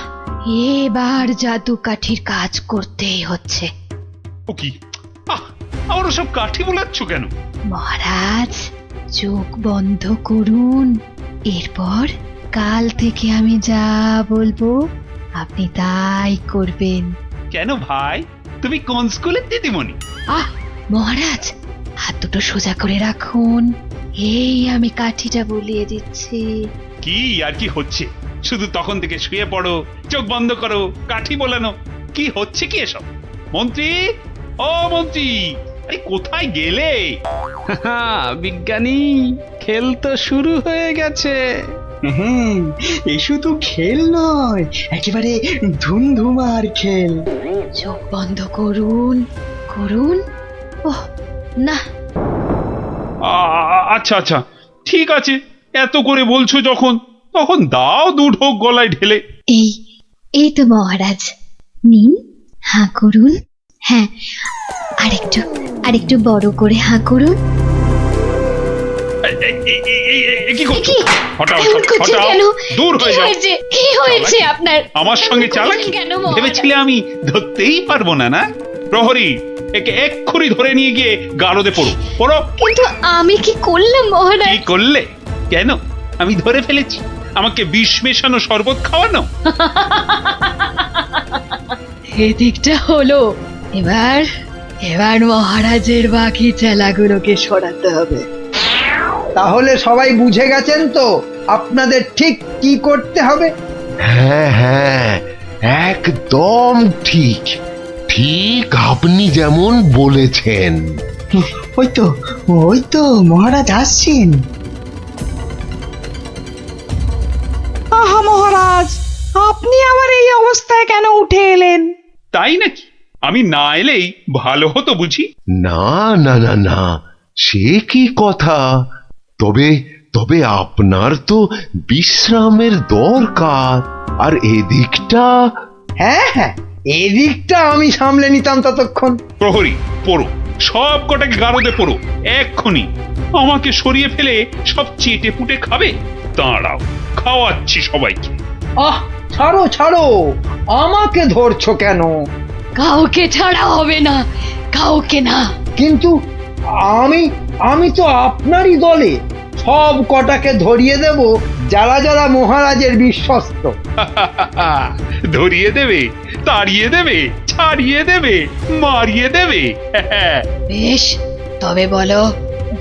এবার জাদু কাঠির কাজ করতেই হচ্ছে। ও কি, আবার সব কাঠি বোলাচ্ছ কেন? মহারাজ চোখ বন্ধ করুন, এরপর কাল থেকে আমি যা বলবো আপনি তাই করবেন। কেন ভাই, তুমি কোন স্কুলের দিদিমণি? মহারাজ, হাত দুটো সোজা করে রাখুন, এই আমি কাঠিটা বলিয়ে দিচ্ছি। কি আর কি হচ্ছে, শুধু তখন থেকে শুয়ে পড়ো, চোখ বন্ধ করো, কাঠি বোলানো, কি হচ্ছে কি এসব? মন্ত্রী, ও মন্ত্রী, আরে কোথায় গেলে? বিজ্ঞানী, খেল তো শুরু হয়ে গেছে। হ্যাঁ, এ শুধু খেল নয়, একেবারে ধুমধুমার খেল। চোখ বন্ধ করুন করুন। ওহ না, আচ্ছা আচ্ছা, ঠিক আছে, এত করে বলছো যখন, তখন দাও দু ঢোক গলায় ঢেলে। এই তো মহারাজ, নিন, হাঁ করুন। হ্যাঁ, আরেকটু বড় করে হাঁ করুন। কি করছো? হটাও, এমন করছেন হটাও, কেন? দূর হয়ে যাও। কি হয়েছে আপনার? আমার সঙ্গে চালাকি কেন মহারাজ? ভেবেছিলে আমি ধরতেই পারবো না? না প্রহরী, একে এক্ষুনি ধরে নিয়ে গিয়ে গারদে পড়ো, পড়ো। কিন্তু আমি কি করলাম মহারাজ? কি করলে? কেন, আমি ধরে ফেলেছি, আমাকে বিষ মেশানো শরবত খাওয়ানো। এদিকটা হলো, এবার মহারাজের বাকি চেলাগুলোকে সরাতে হবে। তাহলে সবাই বুঝে গেছেন তো আপনাদের ঠিক কি করতে হবে? হ্যাঁ হ্যাঁ, একদম ঠিক ঠিক আপনি যেমন বলেছেন। ওই তো মহারাজ আসছেন। আহা মহারাজ, আপনি আবার এই অবস্থায় কেন উঠে এলেন? তাই নাকি? আমি না এলেই ভালো হতো বুঝি? না না না না, সে কি কথা। তবে তবে আপনার তো বিশ্রামের দরকার, আর এদিকটা। হ্যাঁ হ্যাঁ, এদিকটা আমি সামলে নিতাম ততক্ষণ। প্রহরী পড়ো, সব কটাকে গারদে পড়ো এক্ষুনি। আমাকে সরিয়ে ফেলে সব চেটে পুটে খাবে? দাঁড়াও, খাওয়াচ্ছি সবাইকে। আহ, ছাড়ো ছাড়ো, আমাকে ধরছো কেন? কাউকে ছাড়া হবে না, কাউকে না। কিন্তু আমি তো আপনারই দলে। সব কটাকে ধরিয়ে দেব যারা যারা মহারাজের বিশ্বস্ত। ধরিয়ে দেবে, তাড়িয়ে দেবে, ছাড়িয়ে দেবে, মারিয়ে দেবে। বেশ, তবে বলো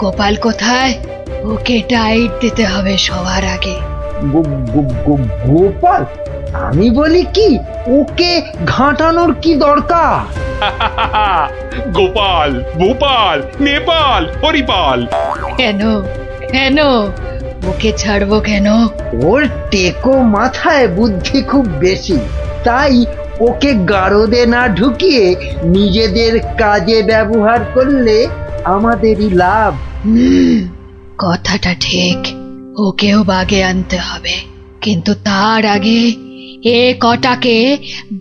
গোপাল কোথায়? ওকে টাইট দিতে হবে সবার আগে। গোপাল? আমি বলি কি, ওকে ঘাঁটানোর কি দরকার? গোপাল, ভূপাল, নেপাল, হরিপাল। কেন কেন ওকে ছাড়বো কেন? ওর টেকো মাথায় বুদ্ধি খুব বেশি, তাই ওকে গারদে না ঢুকিয়ে নিজেদের কাজে ব্যবহার করলে আমাদেরই লাভ। কথাটা ঠিক, ওকেও বাগে আনতে হবে, কিন্তু তার আগে এ কটাকে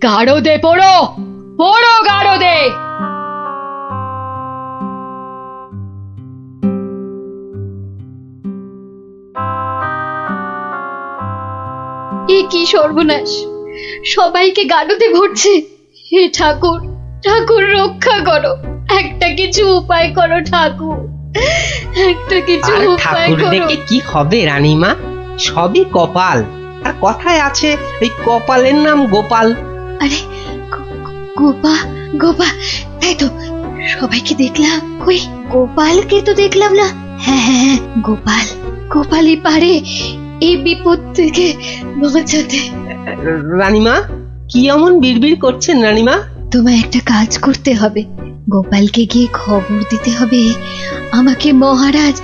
গারদে পড়ো, পড়ো গারদে। এ কি সর্বনাশ, সবাইকে গারদে ভরছে। হে ঠাকুর, ঠাকুর রক্ষা করো, একটা কিছু উপায় করো ঠাকুর, একটা কিছু উপায় ঠাকুর করো। দেখে কি হবে রানীমা, সবই কপাল। আর কথায় আছে ওই কপালের নাম গোপাল। আরে গোপা গোপা, তাই তো, সবাইকে দেখলাম, কই গোপালকে তো দেখলাম না। হ্যাঁ হ্যাঁ হ্যাঁ, গোপাল, গোপালই পারে এই বিপদ থেকে বাঁচাতে। রানীমা, কি এমন বিড়বিড় করছেন রানীমা? তোমায় একটা কাজ করতে হবে, গোপালকে গিয়ে খবর দিতে হবে আমাকে মহারাজ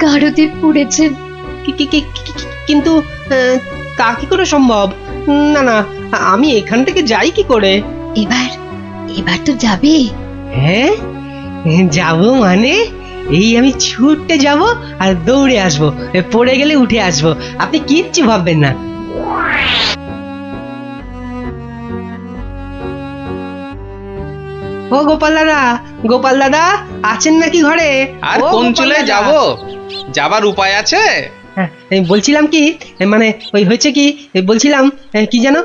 গারদে পুড়েছেন। কিন্তু তা কি করে সম্ভব? না না, আমি এখান থেকে যাই কি করে? এবার তো যাবে। হ্যাঁ, যাব মানে এই আমি ছুটতে যাব আর দৌড়ে আসবো, পড়ে গেলে উঠে আসবো, আপনি কিচ্ছু ভাববেন না। ও গোপাল দাদা, গোপাল দাদা আছেন নাকি ঘরে? আর কোন চলে যাব? যাবার উপায় আছে? বলছিলাম কি, মানে ওই হয়েছে কি, বলছিলাম কি জানো,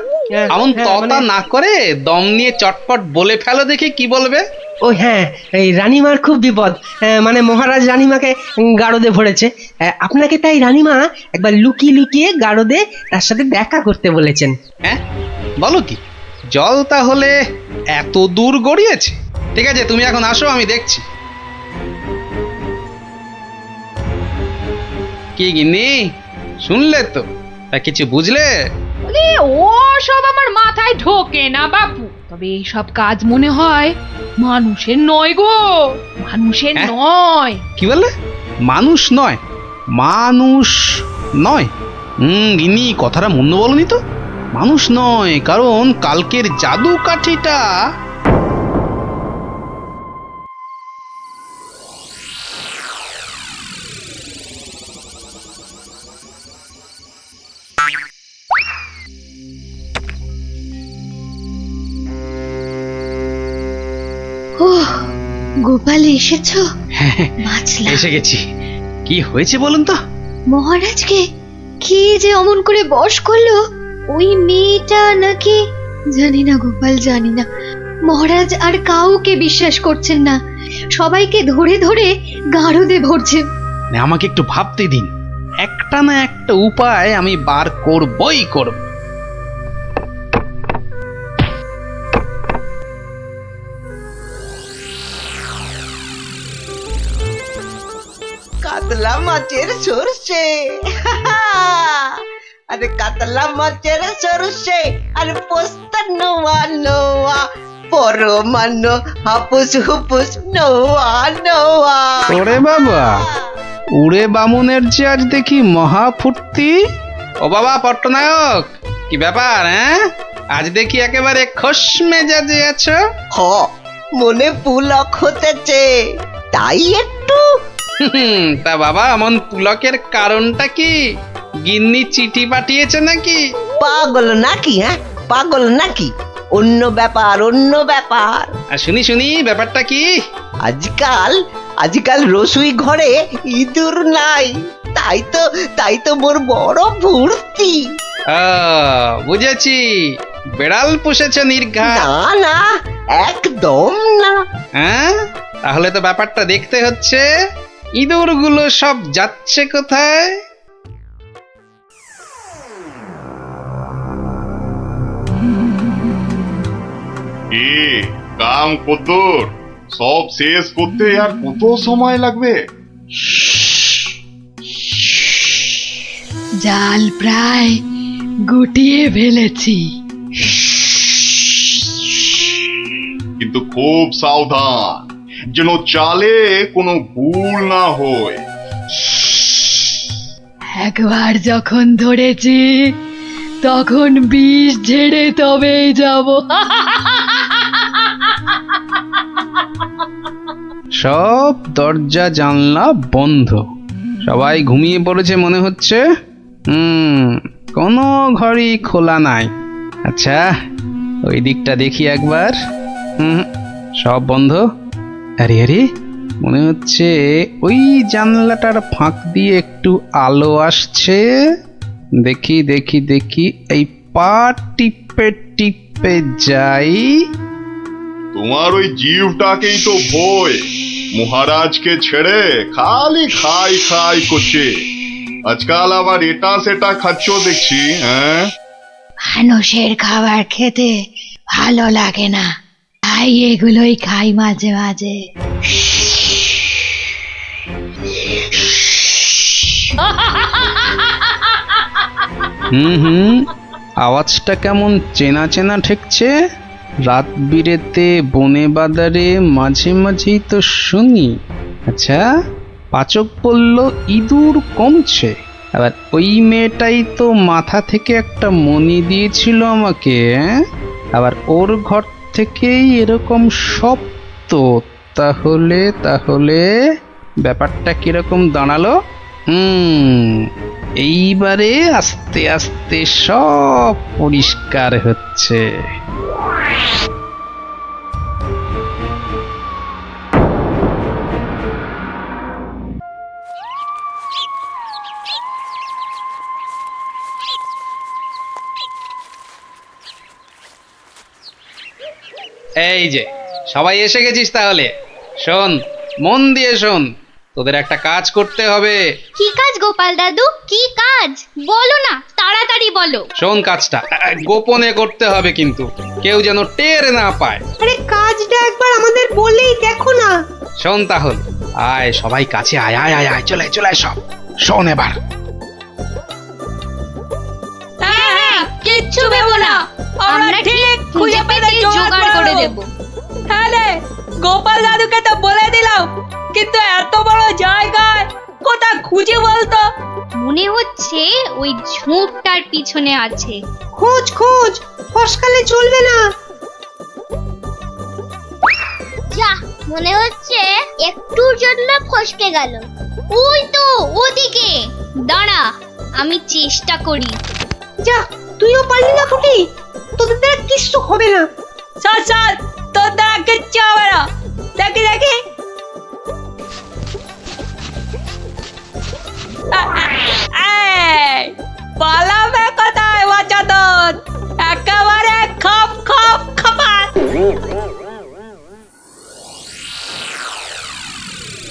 এমন ততা না করে দম নিয়ে চটপট বলে ফেলো দেখি, কি বলবে? ও হ্যাঁ, এই রানীমার খুব বিপদ, মানে মহারাজ রানীমাকে গারদে ভরেছে। আপনাকে তাই রানীমা একবার লুকিয়ে লুকিয়ে গারদে তার সাথে দেখা করতে বলেছেন। হ্যাঁ, বলো কি? জল তাহলে এত দূর গড়িয়েছে? ঠিক আছে, তুমি এখন আসো, আমি দেখছি। কি গিন্নি, শুনলে তো? তা কিছু বুঝলে? ও সব আমার মাথায় ঢোকে না বাপু, তবে এই সব কাজ মনে হয় মানুষের নয় গো, মানুষের নয়। কি বললে? মানুষ নয়? মানুষ নয়? গিন্নি, কথাটা মন্দ বলনি তো। মানুষ নয়, কারণ কালকের জাদু কাঠিটা গোপাল এসেছো? বাঁচলাম। এসে গেছি। কি হয়েছে বলুন তো? মহারাজকে কি যে অমন করে বশ করলো ওই মেয়েটা নাকি? জানি না গোপাল, জানি না। মহারাজ আর কাউকে বিশ্বাস করছেন না, সবাইকে ধরে ধরে গারদে ভরছে। আমাকে একটু ভাবতে দিন, একটা না একটা উপায় আমি বার করবই করব। কাতলা মাছের সরষে, আরে কাতলা মাছের সরষে, আরে পোস্ত নোয়া নোয়া, পরমান্ন হাপুস হুপুস নোয়া নোয়া। ওরে বাবা, উড়ে বামুনের যে আজ দেখি মহা ফুর্তি। ও বাবা পট্টনায়ক, কি ব্যাপার হ্যাঁ? আজ দেখি একেবারে খোশ মেজাজে আছো। হ, মনে পুলক হতেছে, তাই একটু। তা বাবা, এমন পুলকের কারণটা কি? গিন্নি চিঠি পাঠিয়েছে নাকি? পাগল নাকি? হ্যাঁ, পাগল নাকি? অন্য ব্যাপার, অন্য ব্যাপার। শুনি শুনি, ব্যাপারটা কি? আজকাল রসুই ঘরে ইঁদুর নাই, তাই তো মোর বড় ফুর্তি। বুঝেছি, বেড়াল পুষেছে নির্ঘাত। না না, একদম না। হ্যাঁ, তাহলে তো ব্যাপারটা দেখতে হচ্ছে। ইঁদুরগুলো সব যাচ্ছে কোথায়? কাম কদ্দুর, সব শেষ করতে আর কত সময় লাগবে? জাল প্রায় গুটিয়ে ফেলেছি। কিন্তু খুব সাবধান, যেন চালে কোনো ভুল না হয়। একবার যখন ধরেছি তখন বিষ ঝেড়ে তবেই যাব। সব দরজা জানলা বন্ধ, সবাই ঘুমিয়ে পড়েছে মনে হচ্ছে। কোনো ঘরই খোলা নাই। আচ্ছা, ওই দিকটা দেখি একবার। সব বন্ধ। আরে আরে, মনে হচ্ছে ওই জানলাটার ফাঁক দিয়ে একটু আলো আসছে। দেখি দেখি দেখি, এই পা টিপে টিপে যাই। তোমার ওই জিভটাকেই তো ভয়, মহারাজকে ছেড়ে খালি খাই খাই করছে। আজকাল আবার এটা সেটা খাচ্ছ দেখছি। হ্যাঁ, মানুষের খাবার খেতে ভালো লাগে না, তাই এগুলোই খাই মাঝে মাঝে। আওয়াজটা কেমন চেনা চেনা ঠেকছে। রাত বিরেতে বনে বাদারে মাঝে মাঝেই তো শুনি। আচ্ছা, পাচক বলল ইঁদুর কমছে, আবার ওই মেয়েটাই তো মাথা থেকে একটা মণি দিয়েছিল আমাকে। আবার ওর ঘর থেকেই এরকম শব্দ। তাহলে ব্যাপারটা কিরকম দাঁড়ালো? এইবারে আস্তে আস্তে সব পরিষ্কার হচ্ছে। এই যে সবাই এসে গেছিস, তাহলে শোন, মন দিয়ে শোন, তোদের একটা কাজ করতে হবে। কি কাজ গোপাল দাদু? কি কাজ বলো না, তাড়াতাড়ি বলো। শোন, কাজটা গোপনে করতে হবে, কিন্তু কেউ যেন টের না পায়। আরে কাজটা একবার আমাদের বলেই দেখো না। শোন তাহলে, আয় সবাই কাছে আয় আয় আয় আয়, চলে চলে সব শোন এবার। কিচ্ছু ভেবো না, আমরা ঠিক খুঁজে পেতে জোগাড় করে দেব। হ্যাঁ রে, গোপাল দাদুকে তো বলে দিলাম, কিন্তু এত বড় জায়গায় কোথা খুঁজে বলতো? মনে হচ্ছে ওই ঝোপটার পিছনে আছে। খোঁজ খোঁজ, ফসকালে চলবে না। যা, মনে হচ্ছে একটুর জন্য ফসকে গেল। ওই তো ওদিকে, দাঁড়া আমি চেষ্টা করি। যা, তুইও পারলি না ফুটি, তোদের দ্বারা কিচ্ছু হবে না। চল চল, তোর দ্বারা কিচ্ছু হবে না। দেখি দেখি, পালাবে কোথায় বাচ্চাদের? একেবারে খপ খপ খপাত।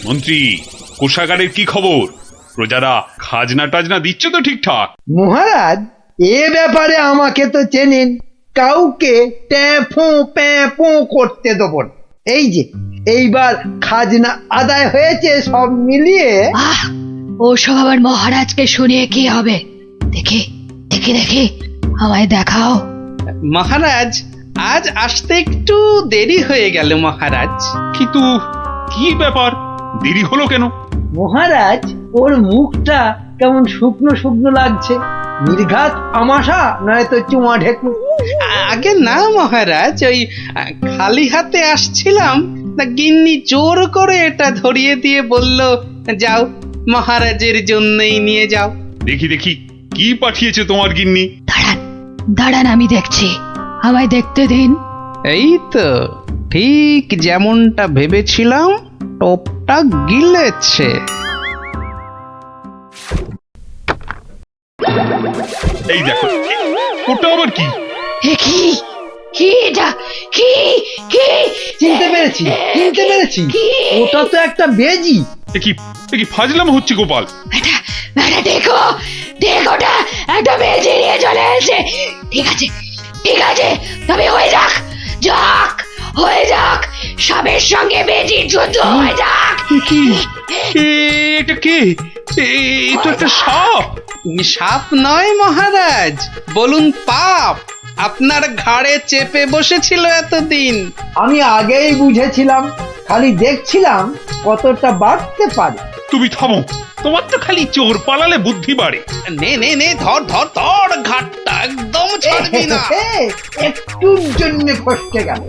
মন্ত্রী, কোষাগারের কি খবর? প্রজারা খাজনা টাজনা দিচ্ছে তো ঠিকঠাক? মহারাজ, এ ব্যাপারে আমাকে তো চেনেন, কাউকে ট্যাফো প্যাফো করতে দেবো না। এই যে এইবার খাজনা আদায় হয়েছে সব মিলিয়ে। ওসব আবার মহারাজকে শুনিয়ে কি হবে? দেখি দেখি দেখি, আমায় দেখাও। মহারাজ, আজ আসতে একটু দেরি হয়ে গেল মহারাজ। কিন্তু কি ব্যাপার, দেরি হলো কেন? মহারাজ, ওর মুখটা কেমন শুকনো শুকনো লাগছে। নির্ঘাত আমাশা নয়তো চুমা ঢেকু। আগে না মহারাজ, ওই খালি হাতে আসছিলাম, তা গিন্নি জোর করে এটা ধরিয়ে দিয়ে বলল, যাও মহারাজের জন্যই নিয়ে যাও। দেখি দেখি কি পাঠিয়েছে তোমার গিন্নি। দাঁড়ান, আমি দেখছি, আমায় দেখতে দিন। এই তো ঠিক যেমনটা ভেবেছিলাম, টোপটা গিলেছে। এই দেখো, ওটা আবার কি? কি কি এটা? কি কি? চিনতে পেরেছি, চিনতে পেরেছি, ওটা তো একটা বেজি। এ কি ফাজলাম হচ্ছে গোপাল? দেখো দেখোটা, একটা বেজি নিয়ে চলে এসেছে। ঠিক আছে ঠিক আছে, তবে হয়ে যাক, হয়ে যাক, সাপের সঙ্গে বেজির যুদ্ধ হয়ে যাক। কি এটা কে? এই তো একটা সাপ। সাপ নয় মহারাজ, বলুন পাপ, আপনার ঘাড়ে চেপে বসেছিল এতদিন। আমি আগেই বুঝেছিলাম, খালি দেখছিলাম কতটা বাড়তে পারে। তুমি থামো, তোমার তো খালি চোর পালালে বুদ্ধি বাড়ে। নে নে নে, ধর ধর ধর, ঘাটটা একদম ছাড়বি না। একটুর জন্য ফসকে গেল।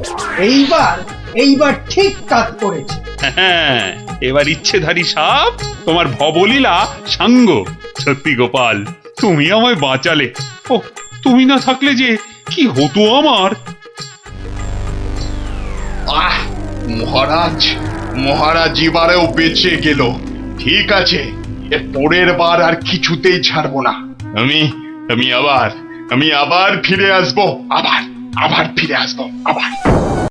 এইবার ঠিক কাজ করেছে। হ্যাঁ, এবার ইচ্ছেধারী সাপ তোমার ভবলীলা সাঙ্গ। সত্যি গোপাল, তুমি আমায় বাঁচালে। ও, তুমি না থাকলে যে কি হতো আমার। মহারাজ এবারেও বেঁচে গেল। ঠিক আছে, এর পরের বার আর কিছুতেই ছাড়বো না। আমি আবার ফিরে আসবো, আবার ফিরে আসবো, আবার।